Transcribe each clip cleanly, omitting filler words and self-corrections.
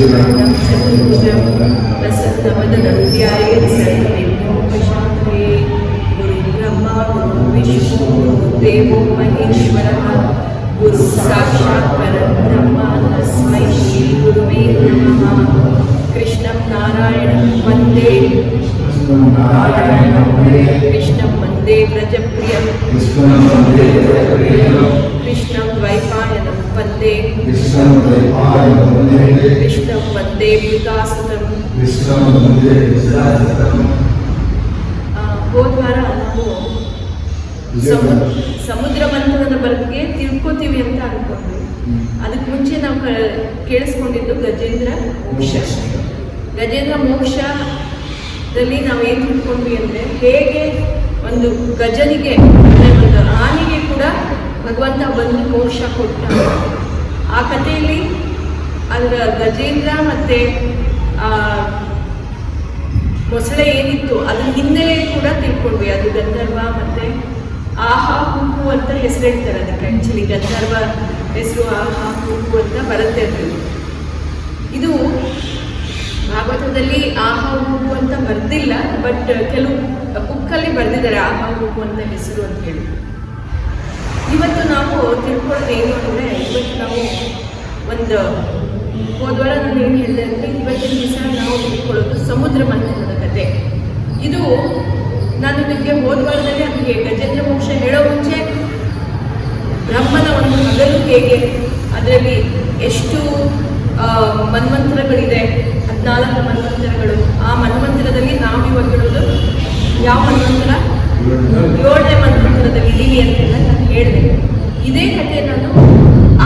शुक्लां चतुर्भुजं प्रसन्नवदनं ध्यायेत् सर्वविघ्नोपशान्तये। गुरुर्ब्रह्मा गुरुर्विष्णुः गुरुर्देवो महेश्वरः गुरुः साक्षात् परब्रह्म तस्मै श्रीगुरुवे नमः। कृष्णं नारायणं वन्दे कृष्णं वन्दे व्रजप्रियं कृष्णं द्वैपायनं वन्दे कृष्णं वन्दे विकासतं। ಹೋದ ವಾರ ನಾವು ಸಮುದ್ರ ಮಂಥನದ ಬಗ್ಗೆ ತಿಳ್ಕೊತೀವಿ ಅಂತ ಅನ್ಕೊಂಡ್ವಿ. ಅದಕ್ಕೆ ಮುಂಚೆ ನಾವು ಕೇಳಿಸ್ಕೊಂಡಿದ್ದು ಗಜೇಂದ್ರ ಮೋಕ್ಷ. ಗಜೇಂದ್ರ ಮೋಕ್ಷದಲ್ಲಿ ನಾವು ಏನು ತಿಳ್ಕೊಂಡ್ವಿ ಅಂದರೆ, ಹೇಗೆ ಒಂದು ಗಜನಿಗೆ ಅಂದರೆ ಒಂದು ಆನೆಗೆ ಕೂಡ ಭಗವಂತ ಬಂದು ಮೋಕ್ಷ ಕೊಟ್ಟ. ಆ ಕಥೆಯಲ್ಲಿ ಅದರ ಗಜೇಂದ್ರ ಮತ್ತು ಮೊಸಳೆ ಏನಿತ್ತು ಅದ್ರ ಹಿನ್ನೆಲೆ ಕೂಡ ತಿಳ್ಕೊಂಡ್ವಿ. ಅದು ಗಂಧರ್ವ ಮತ್ತು ಆಹಾ ಹೂವು ಅಂತ ಹೆಸರಿಡ್ತಾರೆ ಅದಕ್ಕೆ. ಆ್ಯಕ್ಚುಲಿ ಗಂಧರ್ವ ಹೆಸರು ಆಹಾ ಹೂವು ಅಂತ ಬರುತ್ತೆ. ಅದು ಇದು ಭಾಗವತದಲ್ಲಿ ಆಹಾ ಹೂವು ಅಂತ ಬರ್ದಿಲ್ಲ, ಬಟ್ ಕೆಲವು ಬುಕ್ಕಲ್ಲಿ ಬರೆದಿದ್ದಾರೆ ಆಹಾ ಹೂವು ಅಂತ ಹೆಸರು ಅಂತ ಹೇಳಿ. ಇವತ್ತು ನಾವು ತಿಳ್ಕೊಳ್ಳೋದು ಏನು ಅಂದರೆ, ಇವತ್ತು ನಾವು ಒಂದು ಹೋದ್ವಾರ ನಾನು ಏನು ಹೇಳಿದೆ ಅಂದರೆ, ಇವತ್ತಿನ ದಿವಸ ನಾವು ತಿಳ್ಕೊಳ್ಳೋದು ಸಮುದ್ರ ಮಂಥನದ ಕಥೆ. ಇದು ನಾನು ನಿಮಗೆ ಹೋದ್ವಾರದಲ್ಲಿ ಅದಕ್ಕೆ ಗಜೇಂದ್ರ ಮೋಕ್ಷ ಹೇಳೋ ಮುಂಚೆ ಬ್ರಹ್ಮನ ಒಂದು ಹಗಲು ಹೇಗೆ, ಅದರಲ್ಲಿ ಎಷ್ಟು ಮನ್ವಂತರಗಳಿದೆ, 14 ಮನ್ವಂತರಗಳು. ಆ ಮನ್ವಂತರದಲ್ಲಿ ನಾವು ಇವಾಗಿರೋದು ಯಾವ ಮನ್ವಂತರ? 7ನೇ ಮನ್ವಂತರದಲ್ಲಿ ಇದ್ದೀವಿ ಅಂತೆಲ್ಲ ನಾನು ಹೇಳಿದೆ. ಇದೇ ಕಥೆ ನಾನು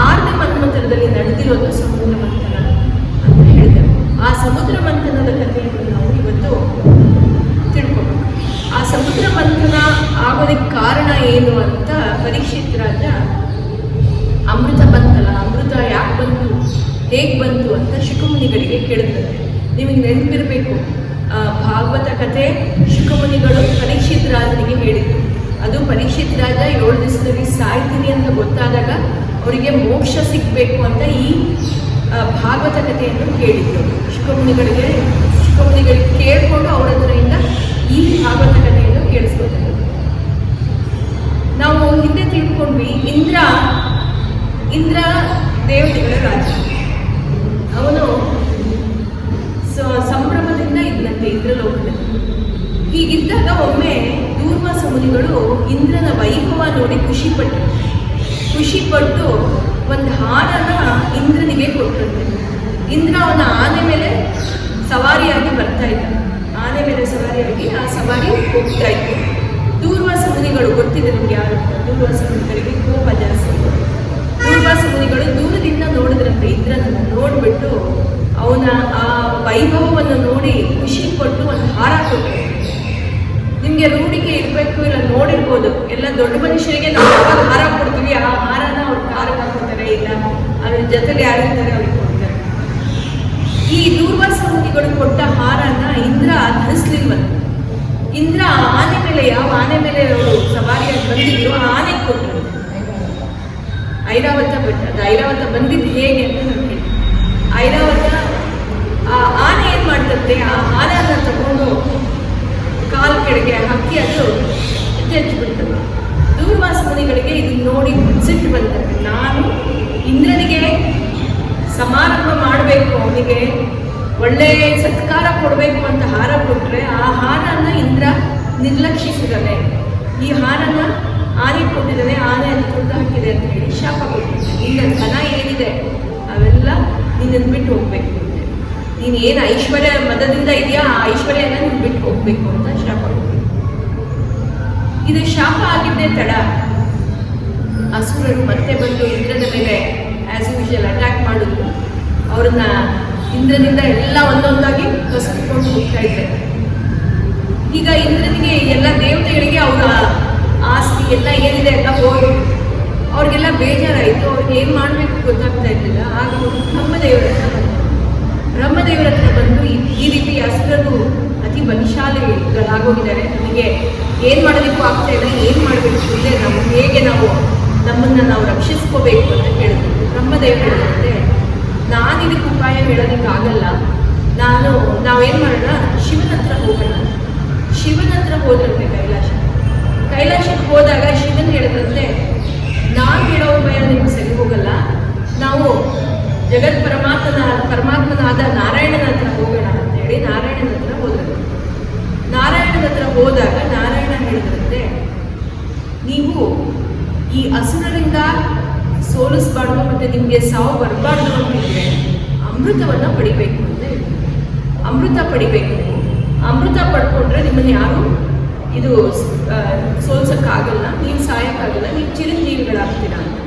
6ನೇ ಮನ್ವಂತರದಲ್ಲಿ ನಡೆದಿರೋದು ಸಮುದ್ರ ಮಂಥನ ಅಂತ ಹೇಳಿದೆ. ಆ ಸಮುದ್ರ ಮಂಥನದ ಕಥೆಯನ್ನು ನಾವು ಇವತ್ತು ತಿಳ್ಕೊಬೇಕು. ಆ ಸಮುದ್ರ ಮಂಥನ ಆಗೋದಕ್ಕೆ ಕಾರಣ ಏನು ಅಂತ ಪರೀಕ್ಷಿತ್ ರಾಜ ಅಮೃತ ಬಂತಲ್ಲ, ಅಮೃತ ಯಾಕೆ ಬಂತು, ಹೇಗೆ ಬಂತು ಅಂತ ಶುಕಮುನಿಗಳಿಗೆ ಕೇಳಿದಂತೆ. ನಿಮಗೆ ನೆನಪಿರಬೇಕು, ಭಾಗವತ ಕಥೆ ಶುಕಮುನಿಗಳು ಪರೀಕ್ಷಿತ್ ರಾಜನಿಗೆ ಹೇಳಿದ್ರು. ಅದು ಪರೀಕ್ಷಿತ್ ರಾಜ 7 ದಿವಸದಲ್ಲಿ ಸಾಯ್ತೀನಿ ಅಂತ ಗೊತ್ತಾದಾಗ ಅವರಿಗೆ ಮೋಕ್ಷ ಸಿಗಬೇಕು ಅಂತ ಈ ಭಾಗವತ ಕಥೆಯನ್ನು ಕೇಳಿದ್ರು. ಶುಕಮುನಿಗಳಿಗೆ ಕೇಳಿಕೊಂಡು ಅವರ ಹತ್ರದಿಂದ ಈ ಭಾಗವತ ಕಥೆಯನ್ನು ಕೇಳಿಸ್ಕೊತಾರೆ. ನಾವು ಹಿಂದೆ ತಿಳ್ಕೊಂಡ್ವಿ, ಇಂದ್ರ ದೇವತೆಗಳ ರಾಜ. ಅವನು ಸಂಭ್ರಮದಿಂದ ಇದ್ದಂತೆ ಇಂದ್ರಲೋಕದಲ್ಲಿ. ಹೀಗಿದ್ದಾಗ ಒಮ್ಮೆ ದೂರ್ವಾಸ ಮುನಿಗಳು ಇಂದ್ರನ ವೈಭವ ನೋಡಿ ಖುಷಿಪಟ್ಟು ಒಂದು ಹಾಡನ್ನ ಇಂದ್ರನಿಗೆ ಕೊಟ್ಟಂತೆ. ಇಂದ್ರ ಅವನ ಆನೆ ಮೇಲೆ ಸವಾರಿಯಾಗಿ ಬರ್ತಾ ಇದ್ದ. ಆನೆ ಮೇಲೆ ಸವಾರಿಯಾಗಿ ಆ ಸವಾರಿ ಹೋಗ್ತಾ ಇತ್ತು. ದೂರ್ವಾಸ ಮುನಿಗಳು, ಗೊತ್ತಿದೆ ನಿಮ್ಗೆ ಯಾರು ಅಂತ, ದೂರ್ವಾಸ ಮುನಿಗಳಿಗೆ ಕೋಪ ಜಾಸ್ತಿ. ದೂರ್ವಾಸ ಮುನಿಗಳು ದೂರದಿಂದ ನೋಡಿದ್ರಂತೆ ಇಂದ್ರನನ್ನು. ನೋಡಿಬಿಟ್ಟು ಅವನ ಆ ವೈಭವವನ್ನು ನೋಡಿ ಖುಷಿಪಟ್ಟು ಒಂದು ಹಾರ ಕೊಟ್ಟರು. ನಿಮಗೆ ರೂಢಿಗೆ ಇರಬೇಕು, ಇಲ್ಲ ನೋಡಿರ್ಬೋದು, ಎಲ್ಲ ದೊಡ್ಡ ಮನುಷ್ಯರಿಗೆ ನಾವು ಯಾವಾಗ ಹಾರ ಕೊಡ್ತೀವಿ, ಆ ಹಾರನ ಅವ್ರ ಕಾರಿಗೆ ಹಾಕೋತಾರೆ, ಇಲ್ಲ ಅದ್ರ ಜೊತೆಲಿ ಯಾರಿರ್ತಾರೆ ಅವ್ರಿಗೆ ಕೊಡ್ತಾರೆ. ಈ ದೂರ್ವಾಸ ಮುನಿಗಳು ಕೊಟ್ಟ ಹಾರನ ಇಂದ್ರ ಧರಿಸ್ಲಿಲ್ವಂತ. ಇಂದ್ರ ಆನೆ ಮೇಲೆ, ಯಾವ ಆನೆ ಮೇಲೆ ಅವರು ಸವಾರಿಯಾಗಿ ಬಂದಿದ್ರು ಆ ಆನೆಗೆ ಕೊಟ್ಟರು. ಐರಾವತ ಬಿಟ್ಟ. ಅದು ಐರಾವತ ಬಂದಿದ್ದು ಹೇಗೆ ಅಂತ ನಾನು ಹೇಳಿ. ಐರಾವತ ಆ ಆನೆ ಏನು ಮಾಡ್ತಂತೆ, ಆ ಹಾರನ ತಗೊಂಡು ಕಾಲು ಕೆಳಗೆ ಹಾಕಿ ಅದು ಹೆಚ್ಚಿಬಿಡ್ತದೆ. ದೂರ್ವಾಸ ಮುನಿಗಳಿಗೆ ಇದನ್ನ ನೋಡಿ ಸಿಟ್ಟು ಬಂತಂತೆ. ನಾನು ಇಂದ್ರನಿಗೆ ಸಮಾರಂಭ ಮಾಡಬೇಕು, ಅವನಿಗೆ ಒಳ್ಳೆಯ ಸತ್ಕಾರ ಕೊಡಬೇಕು ಅಂತ ಹಾರ ಕೊಟ್ಟರೆ ಆ ಹಾರನ ಇಂದ್ರ ನಿರ್ಲಕ್ಷಿಸಿದ್ದಾನೆ. ಈ ಹಾರನ ಆನೆ ಕೊಟ್ಟಿದ್ದಾನೆ, ಆನೆ ಅದು ತುಳಿದು ಹಾಕಿದೆ ಅಂತ ಹೇಳಿ ಶಾಪ ಕೊಟ್ಟಿದ್ದಾನೆ. ನಿನ್ನ ಧನ ಏನಿದೆ ಅವೆಲ್ಲ ನಿನ್ನನ್ನು ಬಿಟ್ಟು ಹೋಗ್ಬೇಕು ಅಂತ, ನೀನು ಏನು ಐಶ್ವರ್ಯ ಮದದಿಂದ ಇದೆಯಾ ಆ ಐಶ್ವರ್ಯನ ನೀನು ಬಿಟ್ಟು ಹೋಗ್ಬೇಕು ಅಂತ ಶಾಪ ಕೊಟ್ಟಿದ್ದೆ. ಇದು ಶಾಪ ಆಗಿದ್ದೇ ತಡ ಅಸುರರು ಮತ್ತೆ ಬಂದು ಇಂದ್ರನ ಮೇಲೆ ಆ್ಯಸ್ ಯೂಶುವಲ್ ಅಟ್ಯಾಕ್ ಮಾಡಿದ್ರು. ಅವ್ರನ್ನ ಇಂದ್ರನಿಂದ ಎಲ್ಲ ಒಂದೊಂದಾಗಿ ಕಸಿದುಕೊಂಡು ಹೋಗ್ತಾ ಇದ್ದಾರೆ. ಈಗ ಇಂದ್ರನಿಗೆ ಎಲ್ಲ ದೇವತೆಗಳಿಗೆ ಅವರ ಆಸ್ತಿ ಎಲ್ಲ ಏನಿದೆ ಎಲ್ಲ ಹೋಗಿ ಅವ್ರಿಗೆಲ್ಲ ಬೇಜಾರಾಯಿತು. ಅವ್ರಿಗೆ ಏನು ಮಾಡಬೇಕು ಗೊತ್ತಾಗ್ತಾ ಇರಲಿಲ್ಲ. ಆಗ ಅವರು ಬ್ರಹ್ಮದೇವರ ಹತ್ರ ಬಂದು ಈ ರೀತಿ ಅಸುರರು ಅತಿ ಬಲಿಶಾಲಿಗಳಾಗೋಗಿದ್ದಾರೆ, ನಮಗೆ ಏನು ಮಾಡೋದಕ್ಕೂ ಆಗ್ತಾ ಇಲ್ಲ, ಏನು ಮಾಡಬೇಕು, ಇಲ್ಲೇ ನಾವು ಹೇಗೆ ನಮ್ಮನ್ನು ನಾವು ರಕ್ಷಿಸ್ಕೋಬೇಕು ಅಂತ ಕೇಳಿದ್ರು. ಬ್ರಹ್ಮದೇವರು ಹೇಳಿದಂತೆ, ನಾನು ಇದಕ್ಕೆ ಉಪಾಯ ಹೇಳೋದಕ್ಕಾಗಲ್ಲ. ನಾವೇನು ಮಾಡೋಣ, ಶಿವನ ಹತ್ರ ಹೋಗೋಣ. ಶಿವನ ಹತ್ರ ಹೋದ್ರಂತೆ ಕೈಲಾಸಕ್ಕೆ ಹೋದಾಗ ಶಿವನ್ ಹೇಳಿದ್ರಂತೆ, ನಾನು ಹೇಳೋ ಉಪಾಯ ನಿಮ್ಗೆ ಸರಿ ಹೋಗಲ್ಲ, ನಾವು ಜಗತ್ ಪರಮಾತ್ಮನಾದ ನಾರಾಯಣನ ಹತ್ರ ಹೋಗೋಣ ಅಂತೇಳಿ ನಾರಾಯಣನ ಹತ್ರ ಹೋದ್ರಂತೆ. ನಾರಾಯಣನ ಹತ್ರ ಹೋದಾಗ ನಾರಾಯಣ ಹೇಳಿದ್ರಂತೆ, ನೀವು ಈ ಅಸುರರಿಂದ ಸೋಲಿಸಬಾರ್ದು ಮತ್ತು ನಿಮಗೆ ಸಾವು ಬರಬಾರ್ದು ಅಂತಿದ್ರೆ ಅಮೃತವನ್ನು ಪಡಿಬೇಕು ಅಂತ ಹೇಳಿ. ಅಮೃತ ಪಡಿಬೇಕು. ನೀವು ಅಮೃತ ಪಡ್ಕೊಂಡ್ರೆ ನಿಮ್ಮನ್ನು ಯಾರು ಇದು ಸೋಲ್ಸೋಕ್ಕಾಗಲ್ಲ, ನೀವು ಸಾಯೋಕ್ಕಾಗಲ್ಲ, ನೀವು ಚಿರಂಜೀವಿಗಳಾಗ್ತೀರ ಅಂತ.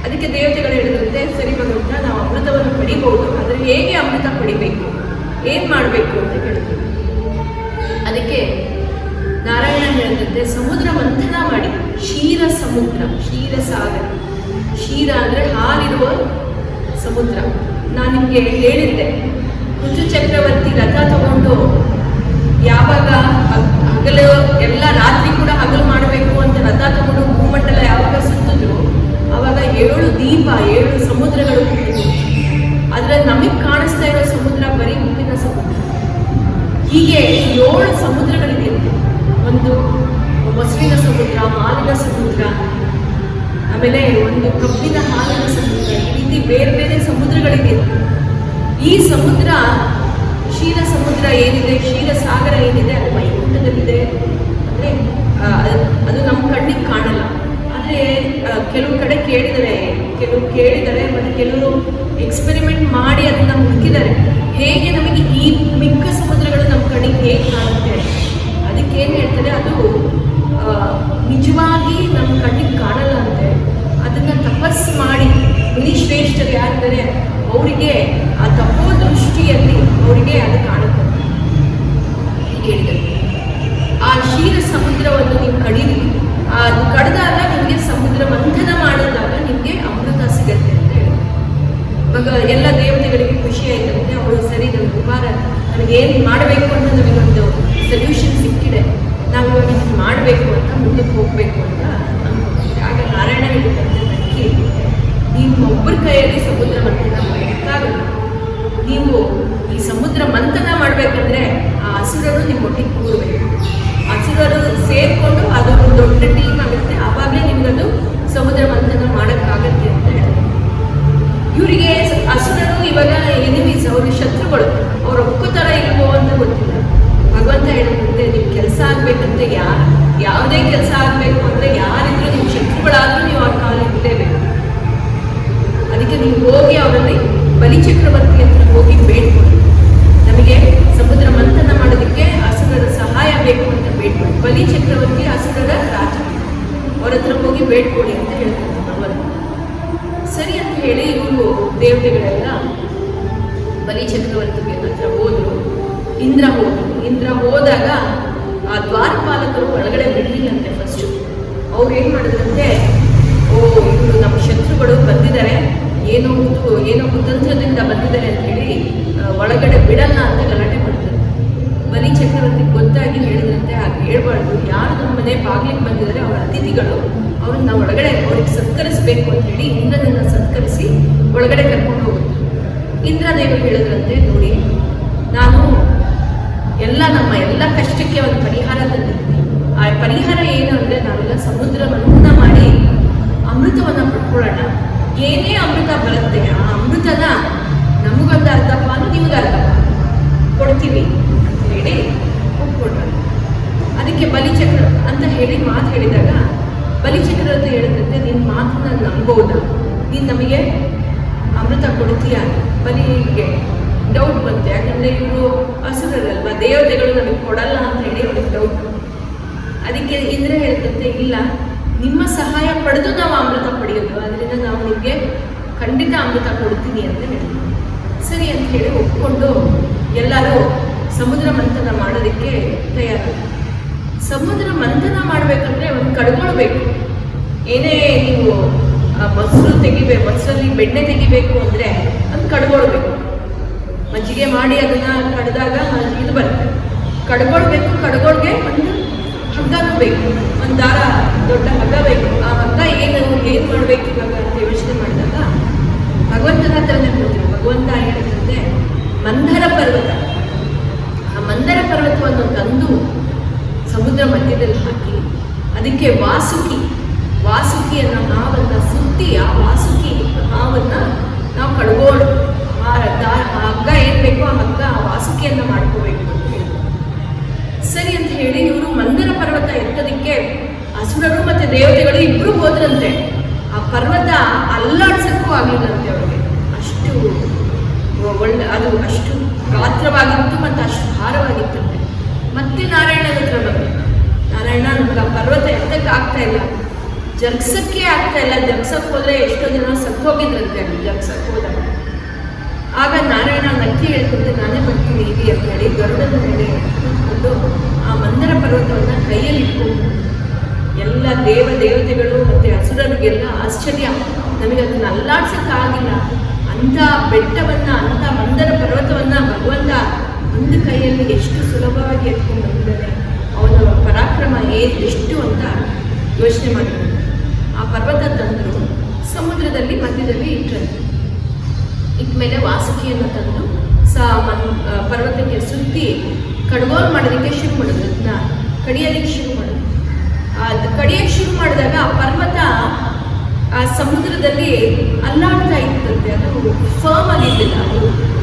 ಅದಕ್ಕೆ ದೇವತೆಗಳು ಹೇಳಿದ್ರಂತೆ, ಸರಿ ಭಗವಂತ, ನಾವು ಅಮೃತವನ್ನು ಪಡಿಬಹುದು, ಆದರೆ ಹೇಗೆ ಅಮೃತ ಪಡಿಬೇಕು, ಏನು ಮಾಡಬೇಕು ಅಂತ ಕೇಳಿದ್ರು. ಅದಕ್ಕೆ ನಾರಾಯಣ ಹೇಳಿದಂತೆ, ಸಮುದ್ರ ಮಂಥನ ಮಾಡಿ, ಕ್ಷೀರ ಸಮುದ್ರ, ಕ್ಷೀರ ಸಾಗರ, ಕ್ಷೀರ ಅಂದರೆ ಹಾಲಿರುವ ಸಮುದ್ರ. ನಾನು ನಿಮಗೆ ಹೇಳಿದ್ದೆ, ಕುಂಜ ಚಕ್ರವರ್ತಿ ರಥ ತಗೊಂಡು ಯಾವಾಗ ಹಗಲು ಎಲ್ಲ ರಾತ್ರಿ ಕೂಡ ಹಗಲು ಮಾಡಬೇಕು ಅಂತ ರಥ ತಗೊಂಡು ಭೂಮಂಡಲ ಯಾವಾಗ ಸುತ್ತಿದ್ರು ಆವಾಗ 7 ದೀಪ 7 ಸಮುದ್ರಗಳು ಹುಟ್ಟಿದ್ವು. ಆದರೆ ನಮಗೆ ಕಾಣಿಸ್ತಾ ಇರೋ ಸಮುದ್ರ ಬರೀ ಉಪ್ಪಿನ ಸಮುದ್ರ. ಹೀಗೆ 7 ಸಮುದ್ರಗಳಿದೆ. ಒಂದು ಮೊಸರಿನ ಸಮುದ್ರ, ಹಾಲಿನ ಸಮುದ್ರ, ಆಮೇಲೆ ಒಂದು ಕಬ್ಬಿನ ಹಾಲಿನ ಸಮುದ್ರ, ಈ ರೀತಿ ಬೇರೆ ಬೇರೆ ಸಮುದ್ರಗಳಿದೆ. ಈ ಸಮುದ್ರ, ಕ್ಷೀರ ಸಮುದ್ರ ಏನಿದೆ, ಕ್ಷೀರ ಸಾಗರ ಏನಿದೆ, ಅದು ವೈಕುಂಠದಲ್ಲಿದೆ. ಅಂದರೆ ಅದು ನಮ್ಮ ಕಣ್ಣಿಗೆ ಕಾಣಲ್ಲ. ಆದರೆ ಕೆಲವು ಕಡೆ ಕೇಳಿದರೆ ಮತ್ತು ಕೆಲವರು ಎಕ್ಸ್ಪೆರಿಮೆಂಟ್ ಮಾಡಿ ಅದನ್ನು ಹುಡುಕಿದ್ದಾರೆ. ಹೇಗೆ ನಮಗೆ ಈ ಮಿಕ್ಕ ಸಮುದ್ರಗಳು ನಮ್ಮ ಕಣ್ಣಿಗೆ ಹೇಗೆ ಕಾಣುತ್ತೆ, ಅದಕ್ಕೇನು ಹೇಳ್ತಾರೆ, ಅದು ನಿಜವಾಗಿ ನಮ್ಮ ಕಣ್ಣಿಗೆ ಕಾಣಲ್ಲ ಅಂತೆ. ಅದನ್ನು ತಪಸ್ಸು ಮಾಡಿ ಮುನಿಶ್ರೇಷ್ಠರು ಯಾರಿದ್ದಾರೆ ಅವರಿಗೆ ಆ ತಪೋ ದೃಷ್ಟಿಯಲ್ಲಿ ಅವರಿಗೆ ಅದು ಕಾಣುತ್ತೆ ಹೀಗೆ ಹೇಳಿದರು. ಆ ಕ್ಷೀರ ಸಮುದ್ರವನ್ನು ನೀವು ಕಡೀರಿ, ಅದು ಕಡಿದಾಗ ನಿಮಗೆ ಸಮುದ್ರ ಮಂಥನ ಮಾಡಿದಾಗ ನಿಮಗೆ ಅಮೃತ ಸಿಗತ್ತೆ ಅಂತ ಹೇಳಿದ್ರು. ಇವಾಗ ಎಲ್ಲ ದೇವತೆಗಳಿಗೆ ಖುಷಿ ಆಯ್ತಂತೆ. ಅವರು ಸರಿ, ನಮ್ಮ ಕುಮಾರ ನನಗೇನು ಮಾಡಬೇಕು ಅಂತ ನಮಗೊಂದು ಸೊಲ್ಯೂಷನ್ ಸಿಕ್ಕಿದೆ, ನಾವು ಇವಾಗ ಇದನ್ನು ಮಾಡಬೇಕು ಅಂತ ಮುಂದಕ್ಕೆ ಹೋಗಬೇಕು ಅಂತ ಅಂದ್ಕೊಂಡಿದ್ದೆ. ಆಗ ನಾರಾಯಣ ಹೇಳಿದಂತೆ, ನಕ್ಕಿ ನಿಮ್ಮ ಒಬ್ಬರ ಕೈಯಲ್ಲಿ ಸಮುದ್ರ ಮಂಥನ ಮಾಡೋಕ್ಕಾಗಲ್ಲ. ನೀವು ಈ ಸಮುದ್ರ ಮಂಥನ ಮಾಡಬೇಕಂದ್ರೆ ಆ ಹಸುರರು ನಿಮ್ಮೊಟ್ಟಿಗೆ ಕೂರಬೇಕು. ಹಸುರರು ಸೇರಿಕೊಂಡು ಅದೊಂದು ದೊಡ್ಡ ಟೀಮ್ ಆಗುತ್ತೆ, ಆವಾಗಲೇ ನಿಮಗದು ಸಮುದ್ರ ಮಂಥನ ಮಾಡೋಕ್ಕಾಗತ್ತೆ ಅಂತ ಹೇಳಿದ್ರು. ಇವರಿಗೆ ಹಸುರರು ಇವಾಗ ಎನಿಮೀಸ್, ಅವರು ಶತ್ರುಗಳು, ಅವ್ರು ಒಪ್ಕೋತಾರ ಇಲ್ವೋ ಅಂತ ಗೊತ್ತಿಲ್ಲ. ಭಗವಂತ ಹೇಳಿದಂತೆ, ನೀವು ಕೆಲಸ ಆಗಬೇಕಂತ ಯಾವುದೇ ಕೆಲಸ ಆಗಬೇಕು ಅಂದರೆ ಯಾರಿದ್ರು ನಿಮ್ಮ ಶತ್ರುಗಳಾದರೂ ನೀವು ಅವ್ರ ಕಾಲಿಗೆ ಇರಲೇಬೇಕು. ಅದಕ್ಕೆ ನೀವು ಹೋಗಿ ಅವರಲ್ಲಿ ಬಲಿಚಕ್ರವರ್ತಿ ಹತ್ರ ಹೋಗಿ ಬೇಡ್ಕೊಳ್ಳಿ, ನಮಗೆ ಸಮುದ್ರ ಮಂಥನ ಮಾಡೋದಕ್ಕೆ ಹಸುರರ ಸಹಾಯ ಬೇಕು ಅಂತ ಬೇಡ್ಕೊಳ್ಳಿ. ಬಲಿಚಕ್ರವರ್ತಿ ಹಸುರರ ರಾಜ, ಅವ್ರ ಹತ್ರ ಹೋಗಿ ಬೇಡ್ಕೊಳ್ಳಿ ಅಂತ ಹೇಳ್ತಾರೆ ಭಗವಂತ. ಸರಿ ಅಂತ ಹೇಳಿ ಇವರು ದೇವತೆಗಳೆಲ್ಲ ಬಲಿಚಕ್ರವರ್ತಿ ಹತ್ರ ಹೋದರು. ಇಂದ್ರ ಹೋದಾಗ ಆ ದ್ವಾರಪಾಲಕರು ಒಳಗಡೆ ಬಿಡಲಿಲ್ಲಂತೆ. ಫಸ್ಟು ಅವ್ರು ಏನು ಮಾಡಿದ್ರಂತೆ, ಇವರು ನಮ್ಮ ಶತ್ರುಗಳು ಬಂದಿದ್ದಾರೆ, ಏನೋ ಕುತಂತ್ರದಿಂದ ಬಂದಿದ್ದಾರೆ ಅಂತ ಹೇಳಿ ಒಳಗಡೆ ಬಿಡಲ್ಲ ಅಂತ ಗಲಾಟೆ ಮಾಡಿದ್ರು. ಬಲಿ ಚಕ್ರವರ್ತಿಗೆ ಗೊತ್ತಾಗಿ ಹೇಳಿದ್ರಂತೆ, ಹಾಗೆ ಹೇಳ್ಬಾರ್ದು, ಯಾರು ನಮ್ಮ ಮನೆ ಬಾಗಿಲಿಗೆ ಬಂದಿದ್ದಾರೆ ಅವರ ಅತಿಥಿಗಳು, ಅವ್ರನ್ನ ಒಳಗಡೆ ಅವ್ರಿಗೆ ಸತ್ಕರಿಸಬೇಕು ಅಂತ ಹೇಳಿ ಇಂದ್ರನನ್ನು ಸತ್ಕರಿಸಿ ಒಳಗಡೆ ಕರ್ಕೊಂಡು ಹೋಗುತ್ತೆ. ಇಂದ್ರದೇವರು ಹೇಳಿದ್ರಂತೆ, ನೋಡಿ, ನಾನು ನಮ್ಮ ಎಲ್ಲ ಕಷ್ಟಕ್ಕೆ ಒಂದು ಪರಿಹಾರ ತಂದಿದ್ದೀನಿ. ಆ ಪರಿಹಾರ ಏನು ಅಂದರೆ, ನಾವೆಲ್ಲ ಸಮುದ್ರ ಮಂಥನ ಮಾಡಿ ಅಮೃತವನ್ನು ಪಡ್ಕೊಳ್ಳೋಣ. ಏನೇ ಅಮೃತ ಬರುತ್ತೆ ಆ ಅಮೃತನ ನಮಗೊಂದು ಅರ್ಧ ಪಾಲು, ನಿಮಗೆ ಅರ್ಧ ಪಾಲು ಕೊಡ್ತೀವಿ ಅಂತ ಹೇಳಿ ಒಪ್ಕೊಂಡ್ರು. ಅದಕ್ಕೆ ಬಲಿಚಕ್ರ ಅಂತ ಹೇಳಿ ಮಾತು ಹೇಳಿದಾಗ ಬಲಿಚಕ್ರ ಅಂತ ಹೇಳಿದಂತೆ, ನಿನ್ನ ಮಾತನ್ನ ನಂಬೋದಾ, ನೀನು ನಮಗೆ ಅಮೃತ ಕೊಡ್ತೀಯ? ಬಲಿಗೆ ಡೌಟ್ ಬಂತೆ, ಯಾಕಂದರೆ ಇವರು ಹಸುರರಲ್ವ, ದೇವತೆಗಳು ನಮಗೆ ಕೊಡಲ್ಲ ಅಂತ ಹೇಳಿ ಅವ್ರಿಗೆ ಡೌಟ್. ಅದಕ್ಕೆ ಇಂದ್ರ ಹೇಳ್ತಂತೆ, ಇಲ್ಲ, ನಿಮ್ಮ ಸಹಾಯ ಪಡೆದು ನಾವು ಅಮೃತ ಪಡೆಯೋದು, ಅದರಿಂದ ನಾವು ನಿಮಗೆ ಖಂಡಿತ ಅಮೃತ ಕೊಡ್ತೀನಿ ಅಂತ ಹೇಳಿದ್ರು. ಸರಿ ಅಂತ ಹೇಳಿ ಒಪ್ಕೊಂಡು ಎಲ್ಲರೂ ಸಮುದ್ರ ಮಂಥನ ಮಾಡೋದಕ್ಕೆ ತಯಾರಾದ್ರು. ಸಮುದ್ರ ಮಂಥನ ಮಾಡಬೇಕಂದ್ರೆ ಒಂದು ಕಡ್ಕೊಳ್ಬೇಕು. ಏನೇ ನೀವು ಮೊಸರಲ್ಲಿ ಬೆಣ್ಣೆ ತೆಗಿಬೇಕು ಅಂದರೆ ಅದು ಕಡ್ಕೊಳ್ಬೇಕು. ಮಜ್ಜಿಗೆ ಮಾಡಿ ಅದನ್ನು ಕಡ್ದಾಗ ಇದು ಬರುತ್ತೆ, ಕಡ್ಕೊಳ್ಬೇಕು. ಕಡ್ಗೊಳ್ಗೆ ಒಂದು ಹಗ್ಗನೂ ಬೇಕು, ಒಂದು ದಾರ, ದೊಡ್ಡ ಹಗ್ಗ ಬೇಕು. ಆ ಹಗ್ಗ ಏನು ಮಾಡಬೇಕು ಇವಾಗ ಅಂತ ಯೋಚನೆ ಮಾಡಿದಾಗ ಭಗವಂತನ ಹತ್ರ ವಾಸುಕಿ ಅನ್ನೋ ಹಾವನ್ನು ಸುತ್ತಿ ಆ ವಾಸುಕಿ ಹಾವನ್ನು ನಾವು ಕಡ್ಗೋಳು ಆ ಹಗ್ಗ ಏನು ಬೇಕೋ ಆ ಹಗ್ಗ ಆ ವಾಸುಕಿಯನ್ನು ಮಾಡ್ಕೋಬೇಕು ಅಂತ ಹೇಳಿದ್ರು. ಸರಿ ಅಂತ ಹೇಳಿ ಇವರು ಮಂದರ ಪರ್ವತ ಎತ್ತೋದಕ್ಕೆ ಅಸುರರು ಮತ್ತು ದೇವತೆಗಳು ಇಬ್ಬರು ಹೋದ್ರಂತೆ. ಆ ಪರ್ವತ ಅಲ್ಲಾಡ್ಸಕ್ಕೂ ಆಗಲಿಲ್ಲಂತೆ ಅವರಿಗೆ. ಅಷ್ಟು ಅದು ಅಷ್ಟು ಗಾತ್ರವಾಗಿತ್ತು ಮತ್ತು ಅಷ್ಟು ಭಾರವಾಗಿತ್ತಂತೆ. ಮತ್ತೆ ನಾರಾಯಣನ ಹತ್ರ ಬಂದರು. ನಾರಾಯಣ, ನಮ್ಗೆ ಆ ಪರ್ವತ ಎತ್ತಕ್ಕೆ ಆಗ್ತಾ ಇಲ್ಲ, ಜಗ್ಸಕ್ಕೆ ಆಗ್ತಾ ಇಲ್ಲ. ಜಗ್ಸಕ್ಕೆ ಹೋದರೆ ಎಷ್ಟೋ ಜನ ಸತ್ತೋಗಿದ್ರಂತೆ ಅಲ್ಲಿ ಜಗ್ಸಕ್ಕೆ ಹೋದಾಗ. ಆಗ ನಾರಾಯಣ ನಕ್ಕಿ ಹೇಳ್ಕೊಂಡೆ, ನಾನೇ ಬರ್ತೀನಿ ಇಲ್ಲಿ ಅಂತ ಹೇಳಿ ಗರುಡನ ಮೇಲೆ ಕೂತ್ಕೊಂಡು ಆ ಮಂದರ ಪರ್ವತವನ್ನು ಕೈಯಲ್ಲಿ ಇಟ್ಕೊಂಡು ಎಲ್ಲ ದೇವತೆಗಳು ಮತ್ತು ಹಸುರರಿಗೆಲ್ಲ ಆಶ್ಚರ್ಯ. ನಮಗೆ ಅದನ್ನು ಅಲ್ಲಾಡ್ಸೋಕ್ಕಾಗಿಲ್ಲ, ಅಂಥ ಬೆಟ್ಟವನ್ನು, ಅಂಥ ಮಂದರ ಪರ್ವತವನ್ನು ಭಗವಂತ ಒಂದು ಕೈಯಲ್ಲಿ ಎಷ್ಟು ಸುಲಭವಾಗಿ ಎತ್ಕೊಂಡು ಬಂದಿದ್ದಾನೆ, ಅವನ ಪರಾಕ್ರಮ ಎಷ್ಟು ಅಂತ ಯೋಚನೆ ಮಾಡಿದ್ರು. ಆ ಪರ್ವತ ತಂದರು, ಸಮುದ್ರದಲ್ಲಿ ಮಧ್ಯದಲ್ಲಿ ಇಟ್ಟರಂತೆ. ಇಟ್ಮೇಲೆ ವಾಸುಕಿಯನ್ನು ತಂದು ಪರ್ವತಕ್ಕೆ ಸುತ್ತಿ ಕಡ್ಗೋಲು ಮಾಡೋದಕ್ಕೆ ಶುರು ಮಾಡಿದ್ರು. ಅದನ್ನ ಕಡಿಯೋದಕ್ಕೆ ಶುರು ಮಾಡಿದ್ರು. ಅದು ಕಡಿಯೋಕ್ಕೆ ಶುರು ಮಾಡಿದಾಗ ಆ ಪರ್ವತ ಆ ಸಮುದ್ರದಲ್ಲಿ ಅಲ್ಲಾಡ್ತಾ ಇತ್ತಂತೆ. ಅದು ಫರ್ಮ್ ಆಗಿರಲಿಲ್ಲ, ಅದು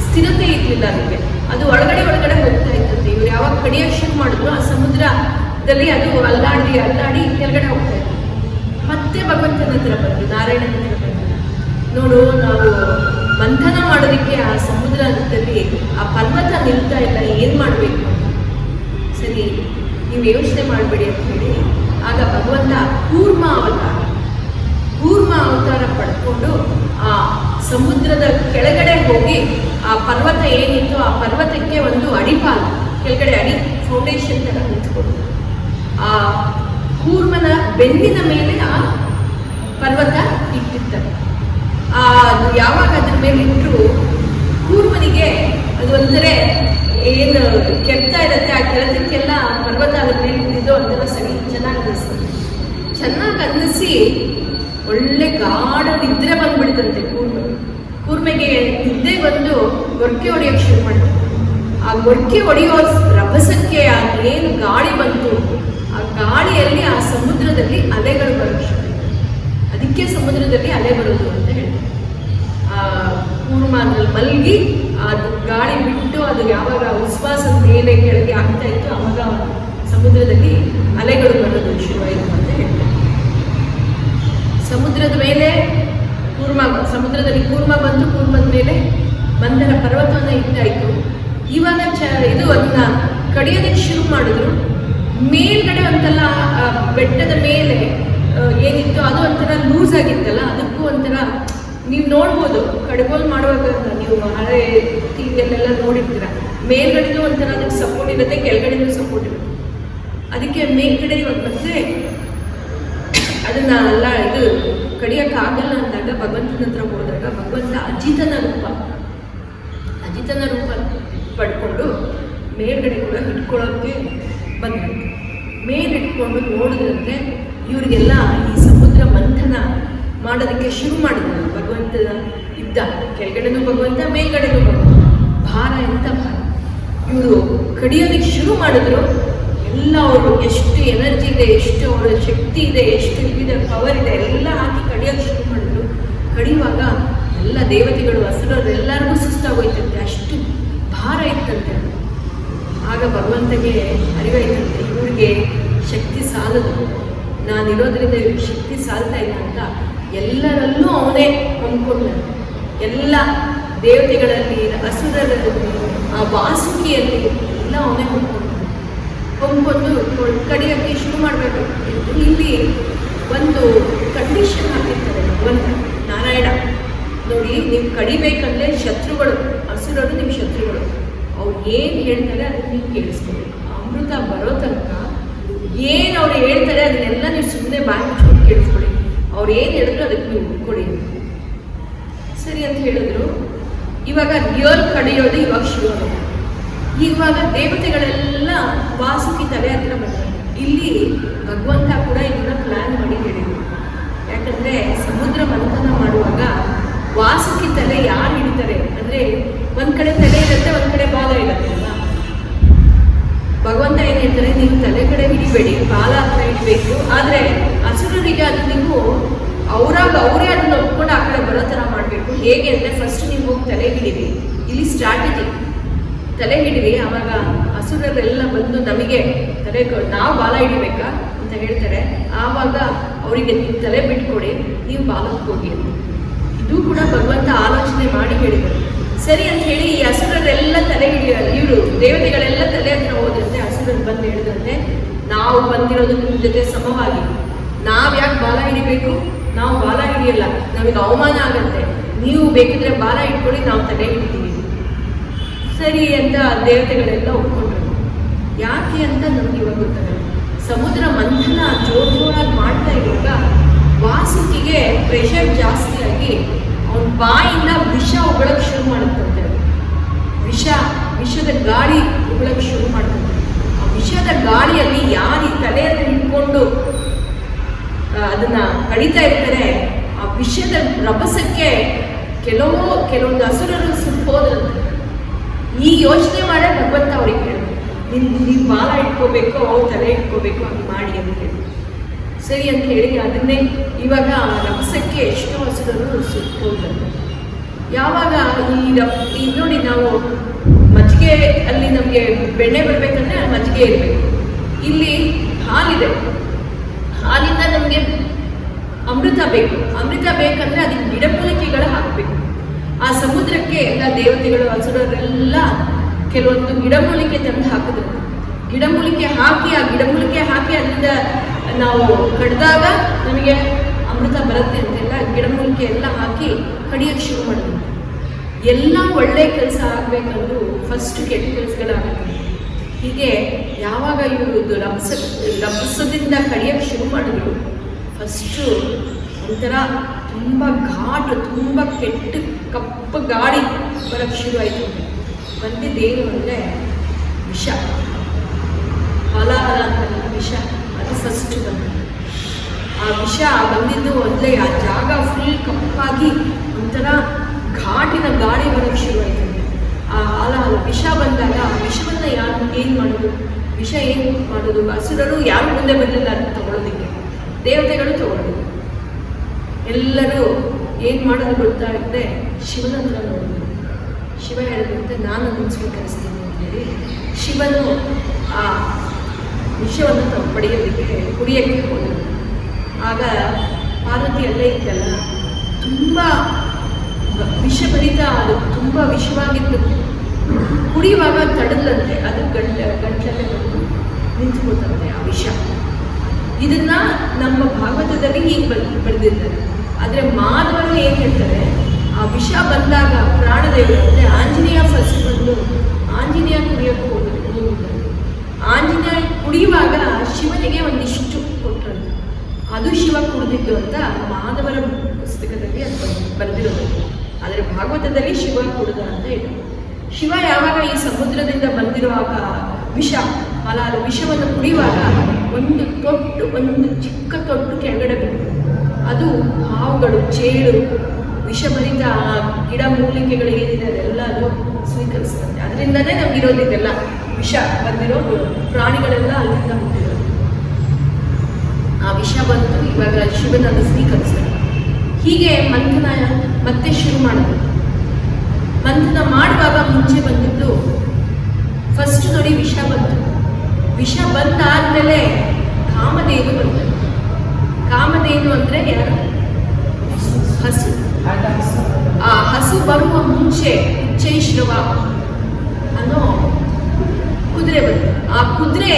ಸ್ಥಿರತೆ ಇರಲಿಲ್ಲ ಅದಕ್ಕೆ. ಅದು ಒಳಗಡೆ ಹೋಗ್ತಾ ಇತ್ತಂತೆ. ಇವ್ರು ಯಾವಾಗ ಕಡಿಯೋಕ್ಕೆ ಶುರು ಮಾಡಿದ್ರು ಆ ಸಮುದ್ರದಲ್ಲಿ ಅದು ಅಲ್ಲಾಡಿ ಕೆಳಗಡೆ ಹೋಗ್ತಾ ಇತ್ತು. ಮತ್ತೆ ಭಗವಂತನ ಹತ್ರ ಬಂದರು, ನಾರಾಯಣನ ಹತ್ರ ಬಂದರು. ನೋಡು, ನಾವು ಮಂಥನ ಮಾಡೋದಕ್ಕೆ ಆ ಸಮುದ್ರದಲ್ಲಿ ಆ ಪರ್ವತ ನಿಲ್ತಾ ಇಲ್ಲ, ಏನು ಮಾಡಬೇಕು ಅಂತ. ಸರಿ, ನೀವು ಯೋಚನೆ ಮಾಡಬೇಡಿ ಅಂತ ಹೇಳಿ ಆಗ ಭಗವಂತ ಕೂರ್ಮ ಅವತಾರ ಪಡ್ಕೊಂಡು ಆ ಸಮುದ್ರದ ಕೆಳಗಡೆ ಹೋಗಿ ಆ ಪರ್ವತ ಏನಿತ್ತು ಆ ಪರ್ವತಕ್ಕೆ ಒಂದು ಅಡಿಪಾಲು ಕೆಳಗಡೆ ಫೌಂಡೇಶನ್ ಥರ ನಿಂತ್ಕೊಂಡು ಆ ಕೂರ್ಮನ ಬೆನ್ನಿನ ಮೇಲೆ ಆ ಪರ್ವತ ಇಟ್ಟಿರ್ತಾರೆ. ಅದು ಯಾವಾಗ ಅದ್ರ ಮೇಲೆ ಇಟ್ಟರು ಕೂರ್ಮನಿಗೆ ಅದು ಒಂಥರ ಏನು ಕೆಡ್ತಾ ಇರುತ್ತೆ, ಆ ಕೆಳತಕ್ಕೆಲ್ಲ ಪರ್ವತ ಅದ್ರ ಮೇಲೆ ಇದ್ದಿದ್ದು ಒಂಥರ ಸರಿ ಚೆನ್ನಾಗಿ ಅನ್ನಿಸಿ ಒಳ್ಳೆ ಗಾಢ ನಿದ್ರೆ ಬಂದ್ಬಿಡ್ತಂತೆ ಕೂರ್ಮೆಗೆ. ನಿದ್ದೆ ಬಂದು ಗೊರಕೆ ಹೊಡೆಯೋಕ್ಕೆ ಶುರು ಮಾಡ್ತಾರೆ. ಆ ಗೊರಕೆ ಹೊಡೆಯೋ ರಭಸಕ್ಕೆ ಏನು ಗಾಳಿ ಬಂತು, ಆ ಗಾಳಿಯಲ್ಲಿ ಆ ಸಮುದ್ರದಲ್ಲಿ ಅಲೆಗಳು ಬರೋಕ್ಕೆ ಶುರು. ಅದಕ್ಕೆ ಸಮುದ್ರದಲ್ಲಿ ಅಲೆ ಬರೋದು ಅಂತ ಹೇಳ್ತಾರೆ. ಆ ಕೂರ್ಮದಲ್ಲಿ ಮಲಗಿ ಅದು ಗಾಳಿ ಬಿಟ್ಟು ಅದು ಯಾವಾಗ ಉಚ್ಛ್ವಾಸದ ಮೇಲೆ ಕೆಳಗೆ ಆಗ್ತಾ ಇತ್ತು ಆವಾಗ ಸಮುದ್ರದಲ್ಲಿ ಅಲೆಗಳು ಬರೋದು ಶುರುವಾಯಿತು ಅಂತ ಹೇಳ್ತಾರೆ. ಸಮುದ್ರದಲ್ಲಿ ಕೂರ್ಮ ಬಂತು, ಕೂರ್ಮದ ಮೇಲೆ ಮಂದರ ಪರ್ವತವನ್ನು ಇಟ್ಟಾಯಿತು. ಇವಾಗ ಇದು ಅದನ್ನ ಕಡಿಯೋದಕ್ಕೆ ಶುರು ಮಾಡಿದ್ರು. ಮೇಲ್ಗಡೆ ಒಂಥರ ಬೆಟ್ಟದ ಮೇಲೆ ಏನಿತ್ತು ಅದು ಒಂಥರ ಲೂಸ್ ಆಗಿತ್ತಲ್ಲ, ಅದಕ್ಕೂ ಒಂಥರ ನೀವು ನೋಡ್ಬೋದು. ಕಡ್ಗೋಲು ಮಾಡುವಾಗ ನೀವು ಹಳೆ ಟಿವಿಯಲ್ಲೆಲ್ಲ ನೋಡಿರ್ತೀರ, ಮೇಲ್ಗಡೆನೂ ಒಂಥರ ಅದಕ್ಕೆ ಸಪೋರ್ಟ್ ಇರುತ್ತೆ, ಕೆಳಗಡೆನೂ ಸಪೋರ್ಟ್ ಇರುತ್ತೆ. ಅದಕ್ಕೆ ಮೇಲ್ಗಡೆ ಇವಾಗ ಬಂದರೆ ಅದನ್ನ ಇದು ಕಡಿಯೋಕ್ಕಾಗಲ್ಲ ಅಂದಾಗ ಭಗವಂತನ ಹತ್ರ ಹೋದಾಗ ಭಗವಂತ ಅಜಿತನ ರೂಪ ಪಡ್ಕೊಂಡು ಮೇಲ್ಗಡೆ ಕೂಡ ಇಟ್ಕೊಳ್ಳೋಕ್ಕೆ ಬಂದರು. ಮೇಲಿಟ್ಕೊಂಡು ನೋಡಿದ್ರಂತೆ ಇವರಿಗೆಲ್ಲ ಈ ಸಮುದ್ರ ಮಂಥನ ಮಾಡೋದಕ್ಕೆ ಶುರು ಮಾಡಿದ್ರು. ಭಗವಂತನ ಇದ್ದ ಕೆಳಗಡೆನೂ ಭಗವಂತ, ಮೇಲ್ಗಡೆನೂ ಭಗವಂತ. ಭಾರ ಎಂಥ ಭಾರ. ಇವರು ಕಡಿಯೋದಕ್ಕೆ ಶುರು ಮಾಡಿದ್ರು. ಎಲ್ಲ ಅವರು ಎಷ್ಟು ಎನರ್ಜಿ ಇದೆ, ಎಷ್ಟು ಅವರ ಶಕ್ತಿ ಇದೆ, ಎಷ್ಟು ಇದೆ, ಪವರ್ ಇದೆ, ಎಲ್ಲ ಹಾಕಿ ಕಡಿಯೋಕ್ಕೆ ಶುರು ಮಾಡಿದ್ರು. ಕಡಿಯುವಾಗ ಎಲ್ಲ ದೇವತೆಗಳು ಹಸುರರು ಎಲ್ಲರಿಗೂ ಸುಸ್ತಾಗೋಯ್ತಂತೆ, ಅಷ್ಟು ಭಾರ ಇತ್ತಂತೆ. ಆಗ ಭಗವಂತಗೆ ಅರಿವಾಯ್ತಂತೆ, ಇವ್ರಿಗೆ ಶಕ್ತಿ ಸಾಲದು, ನಾನಿರೋದ್ರಿಂದ ಇವ್ರಿಗೆ ಶಕ್ತಿ ಸಾಲ್ತಾ ಇಲ್ಲ ಅಂತ ಎಲ್ಲರಲ್ಲೂ ಅವನೇ ಹೊಂದ್ಕೊಂಡಂತೆ. ಎಲ್ಲ ದೇವತೆಗಳಲ್ಲಿ, ಹಸುರರಲ್ಲಿ, ಆ ವಾಸುಕಿಯಲ್ಲಿ ಎಲ್ಲ ಅವನೇ ಹೊಂದ್ಕೊಂಡು ಕಡಿಯೋಕ್ಕೆ ಶುರು ಮಾಡಬೇಕು. ಇಲ್ಲಿ ಒಂದು ಕಂಡೀಷನ್ ಹಾಕಿರ್ತಾರೆ ಭಗವಂತ ನಾರಾಯಣ. ನೋಡಿ, ನೀವು ಕಡಿಬೇಕಂದ್ರೆ ಶತ್ರುಗಳು, ಹಸುರರು ನಿಮ್ಮ ಶತ್ರುಗಳು, ಅವ್ರು ಏನು ಹೇಳ್ತಾರೆ ಅದನ್ನು ನೀವು ಕೇಳಿಸ್ಕೋಬೇಕು. ಅಮೃತ ಬರೋ ತನಕ ಏನು ಅವ್ರು ಹೇಳ್ತಾರೆ ಅದನ್ನೆಲ್ಲ ನೀವು ಸುಮ್ಮನೆ ಬಾಯಿ ಮುಚ್ಕೊಂಡು ಕೇಳಿಸ್ಕೊಳ್ಳಿ. ಅವ್ರು ಏನು ಹೇಳಿದ್ರು ಅದಕ್ಕೆ ನೀವು ಕೊಡಿ. ಸರಿ ಅಂತ ಹೇಳಿದ್ರು. ಇವಾಗ ರಿಯಲ್ ಕಡಿಯೋದು ಇವಾಗ ಶುರು ಆಗುತ್ತೆ. ಇವಾಗ ದೇವತೆಗಳೆಲ್ಲ ವಾಸುಕಿ ತಲೆ ಹತ್ರ ಬರ್ತಾರೆ. ಇಲ್ಲಿ ಭಗವಂತ ಕೂಡ ಇದನ್ನ ಪ್ಲಾನ್ ಮಾಡಿ ಹೇಳಿದ್ರು. ಯಾಕಂದರೆ ಸಮುದ್ರ ಮಂಥನ ಮಾಡುವಾಗ ವಾಸುಕಿ ತಲೆ ಯಾರು ಹಿಡಿತಾರೆ ಅಂದರೆ ಒಂದು ಕಡೆ ತಲೆ ಇರುತ್ತೆ, ಒಂದು ಕಡೆ ಭಾಗ ಇರುತ್ತೆ ಅಲ್ಲ. ಭಗವಂತ ಏನು ಹೇಳ್ತಾರೆ, ನೀವು ತಲೆ ಕಡೆ ಹಿಡಿಬೇಡಿ, ಬಾಲ ಹತ್ರ ಹಿಡಿಬೇಕು. ಆದರೆ ಅಸುರರಿಗೆ ಅದು ನೀವು ಅವರೇ ಅದನ್ನು ಒಪ್ಕೊಂಡು ಆ ಕಡೆ ಬರೋ ಥರ ಮಾಡಬೇಕು. ಹೇಗೆ ಅಂದರೆ ಫಸ್ಟ್ ನೀವು ಹೋಗಿ ತಲೆ ಹಿಡಿರಿ, ಇಲ್ಲಿ ಸ್ಟ್ರಾಟಜಿ. ತಲೆ ಹಿಡಿರಿ, ಆವಾಗ ಅಸುರರೆಲ್ಲ ಬಂದು ನಮಗೆ ನಾವು ಬಾಲ ಹಿಡಿಬೇಕಾ ಅಂತ ಹೇಳ್ತಾರೆ. ಆವಾಗ ಅವರಿಗೆ ನೀವು ತಲೆ ಬಿಟ್ಕೊಡಿ, ನೀವು ಬಾಲಕ್ಕೆ ಹೋಗಿ ಅಂತ. ಇದು ಕೂಡ ಭಗವಂತ ಆಲೋಚನೆ ಮಾಡಿ ಹೇಳಿದರು. ಸರಿ ಅಂತ ಹೇಳಿ ಈ ಅಸುರರೆಲ್ಲ ತಲೆ ಇವರು ದೇವತೆಗಳೆಲ್ಲ ತಲೆ ಹತ್ರ ಹೋದಂತೆ ಅಸುರರು ಬಂದು ಹೇಳಿದಂತೆ, ನಾವು ಬಂದಿರೋದು ನಿಮ್ಮ ಜೊತೆ ಸಮವಾಗಿ, ನಾವು ಯಾಕೆ ಬಾಲ ಹಿಡಿಬೇಕು, ನಾವು ಬಾಲ ಹಿಡಿಯಲ್ಲ, ನಮಗೆ ಅವಮಾನ ಆಗತ್ತೆ, ನೀವು ಬೇಕಿದ್ರೆ ಬಾಲ ಇಟ್ಕೊಳ್ಳಿ, ನಾವು ತಲೆ ಹಿಡಿತೀವಿ. ಸರಿ ಅಂತ ದೇವತೆಗಳೆಲ್ಲ ಒಪ್ಕೊಂಡ್ರು. ಯಾಕೆ ಅಂತ ನಮ್ಗೆ ಇವಾಗ ಗೊತ್ತಾಗಲ್ಲ. ಸಮುದ್ರ ಮಂಥನ ಜೋರಾಗಿ ಮಾಡ್ತಾ ಇರುವಾಗ ವಾಸುಕಿಗೆ ಪ್ರೆಷರ್ ಜಾಸ್ತಿ ಆಗಿ ಅವನ ಬಾಯಿಂದ ವಿಷ ಉಗಳಕ್ಕೆ ಶುರು ಮಾಡುತ್ತಂತೆ. ವಿಷದ ಗಾಳಿ ಉಗಳಕ್ಕೆ ಶುರು ಮಾಡುತ್ತಂತೆ. ಆ ವಿಷದ ಗಾಳಿಯಲ್ಲಿ ಯಾರು ತಲೆಯನ್ನು ಹಿಡ್ಕೊಂಡು ಅದನ್ನ ಕಡಿತಾ ಇರ್ತಾರೆ, ಆ ವಿಷದ ರಭಸಕ್ಕೆ ಕೆಲವೊಂದು ಅಸುರರು ಸುಟ್ಟು ಹೋದ್ರಂತೆ. ಈ ಯೋಚನೆ ಮಾಡೇ ಭಗವಂತ ಅವ್ರಿಗೆ ಹೇಳಿದ್ರು, ನೀವು ಬಾಲ ಇಟ್ಕೋಬೇಕು, ಅವ್ರು ತಲೆ ಇಟ್ಕೋಬೇಕು, ಹಂಗೆ ಮಾಡಿ ಅಂತ ಹೇಳಿ. ಸರಿ ಅಂತ ಹೇಳಿ ಅದನ್ನೇ ಇವಾಗ ರಭಸಕ್ಕೆ ಎಷ್ಟೋ ಅಸುರರು ಸುಟ್ಟು ಹೋಗ್ತಾರೆ. ಯಾವಾಗ ಈ ನೋಡಿ, ನಾವು ಮಜ್ಜಿಗೆ ಅಲ್ಲಿ ನಮಗೆ ಬೆಣ್ಣೆ ಬರಬೇಕಂದ್ರೆ ಮಜ್ಜಿಗೆ ಇರಬೇಕು. ಇಲ್ಲಿ ಹಾಲಿದೆ, ಹಾಲಿಂದ ನಮಗೆ ಅಮೃತ ಬೇಕು. ಅಮೃತ ಬೇಕಂದ್ರೆ ಅದಕ್ಕೆ ಗಿಡಮೂಲಿಕೆಗಳು ಹಾಕಬೇಕು. ಆ ಸಮುದ್ರಕ್ಕೆ ಎಲ್ಲ ದೇವತೆಗಳು ಅಸುರರೆಲ್ಲ ಕೆಲವೊಂದು ಗಿಡಮೂಲಿಕೆ ತಂದು ಹಾಕಿದ್ರು. ಗಿಡಮೂಲಿಕೆ ಹಾಕಿ ಅದರಿಂದ ನಾವು ಕಡ್ದಾಗ ನಮಗೆ ಅಮೃತ ಬರುತ್ತೆ ಅಂತೆಲ್ಲ ಗಿಡಮೂಲಿಕೆ ಎಲ್ಲ ಹಾಕಿ ಕಡಿಯೋಕ್ಕೆ ಶುರು ಮಾಡಿದ್ರು. ಎಲ್ಲ ಒಳ್ಳೆ ಕೆಲಸ ಆಗಬೇಕಂದ್ರೂ ಫಸ್ಟ್ ಕೆಟ್ಟ ಕೆಲಸಗಳಾಗುತ್ತೆ. ಹೀಗೆ ಯಾವಾಗ ಇವರು ರಭಸದಿಂದ ಕಡಿಯೋಕ್ಕೆ ಶುರು ಮಾಡಿದ್ರು, ಫಸ್ಟು ಒಂಥರ ತುಂಬ ಘಾಟು, ತುಂಬ ಕೆಟ್ಟ ಕಪ್ಪು ಗಾಳಿ ಬರೋಕ್ಕೆ ಶುರು ಆಯಿತು. ಬಂದಿದ್ದೇನು ಅಂದರೆ ವಿಷ, ಹಲಾಹಲ ಅಂತ ವಿಷ, ಅದು ಫಸ್ಟ್ ಬಂದು ಆ ವಿಷ ಬಂದಿದ್ದು ಒಳ್ಳೆ ಆ ಜಾಗ ಫುಲ್ ಕಪ್ಪಾಗಿ ಒಂಥರ ಘಾಟಿನ ಗಾಳಿ ಬರೋಕ್ಕೆ ಶುರು ಆಯಿತು. ಆ ಹಲಾಹಲ ವಿಷ ಬಂದಾಗ ಆ ವಿಷವನ್ನು ಏನು ಮಾಡೋದು, ವಿಷ ಏನು ಮಾಡೋದು, ಅಸುರರು ಯಾರು ಮುಂದೆ ಬರಲಿಲ್ಲ ಅದನ್ನು ತಗೊಳ್ಳೋದಕ್ಕೆ, ದೇವತೆಗಳು ತಗೊಳ್ಳೋದು. ಎಲ್ಲರೂ ಏನು ಮಾಡೋದು ಗೊತ್ತಾ ಇದ್ದೆ, ಶಿವನ ಹತ್ರ ನೋಡೋದು. ಶಿವ ಹೇಳಿದಂತೆ ನಾನು ಅದನ್ನು ಸ್ವೀಕರಿಸ್ತೀನಿ ಅಂತೇಳಿ ಶಿವನು ಆ ವಿಷವನ್ನು ಪಡೆಯೋದಕ್ಕೆ ಕುಡಿಯೋಕ್ಕೆ ಹೋದರು. ಆಗ ಪಾರ್ವತಿ ಅಲ್ಲೇ ಇದ್ದಲ್ಲ, ತುಂಬ ವಿಷಭರಿತ, ಅದು ತುಂಬ ವಿಷವಾಗಿತ್ತು. ಕುಡಿಯುವಾಗ ತಡದಂತೆ ಅದು ಗಂಟಲಲ್ಲೇ ಬಂದು ನಿಂತ್ಕೋತಂತೆ ಆ ವಿಷ. ಇದನ್ನ ನಮ್ಮ ಭಾಗವತದಲ್ಲಿ ಹೀಗೆ ಬರೆದಿದ್ದಾರೆ. ಆದರೆ ಮಾಧವರು ಏನು ಹೇಳ್ತಾರೆ, ಆ ವಿಷ ಬಂದಾಗ ಪ್ರಾಣದೇವರು ಅಂದರೆ ಆಂಜನೇಯ ಫಸ್ಟ್ ಬಂದು ಆಂಜನೇಯ ಕುಡಿಯೋಕ್ಕೆ ಹೋಗಿದ್ದಾರೆ. ಆಂಜನೇಯ ಕುಡಿಯುವಾಗ ಶಿವನಿಗೆ ಒಂದಿಷ್ಟು ಕೊಟ್ಟರಂತೆ, ಅದು ಶಿವ ಕುಡಿದಿದ್ದು ಅಂತ ಮಾಧವರ ಪುಸ್ತಕದಲ್ಲಿ ಅದು ಬರೆದಿರೋದು. ಆದರೆ ಭಾಗವತದಲ್ಲಿ ಶಿವ ಕುಡಿದ ಅಂತ ಹೇಳಿ, ಶಿವ ಯಾವಾಗ ಈ ಸಮುದ್ರದಿಂದ ಬಂದಿರುವಾಗ ಹಲಾಲು ವಿಷವನ್ನು ಕುಡಿಯುವಾಗ ಒಂದು ಚಿಕ್ಕ ತೊಟ್ಟು ಕೆಳಗಡೆ ಬಿಟ್ಟು, ಅದು ಹಾವುಗಳು, ಚೇಳು, ವಿಷಭರಿತ ಗಿಡ ಮೂಲಿಕೆಗಳು ಏನಿದೆ ಅದೆಲ್ಲ ಅದು ಸ್ವೀಕರಿಸ್ತಂತೆ. ಅದರಿಂದನೇ ನಮಗಿರೋದಿದೆಲ್ಲ ವಿಷ ಬಂದಿರೋ ಪ್ರಾಣಿಗಳೆಲ್ಲ ಅಲ್ಲಿಂದ ಬಂದಿರೋದು. ಆ ವಿಷ ಬಂದು ಇವಾಗ ಶಿವನನ್ನು ಸ್ವೀಕರಿಸ್ತಾರೆ. ಹೀಗೆ ಮಂಥನ ಮತ್ತೆ ಶುರು ಮಾಡಿದ್ರು. ಮಂಥನ ಮಾಡುವಾಗ ಮುಂಚೆ ಬಂದಿದ್ದು ಫಸ್ಟ್ ನೋಡಿ ವಿಷ ಬಂತು. ವಿಷ ಬಂದಾದ್ಮೇಲೆ ಕಾಮಧೇನು ಬಂತು. ಕಾಮಧೇನು ಅಂದರೆ ಯಾರು? ಹಸು. ಆ ಹಸು ಬರುವ ಮುಂಚೆ ಉಚ್ಚೈಶ್ರವ ಅನ್ನೋ ಕುದುರೆ ಬಂತು. ಆ ಕುದುರೆ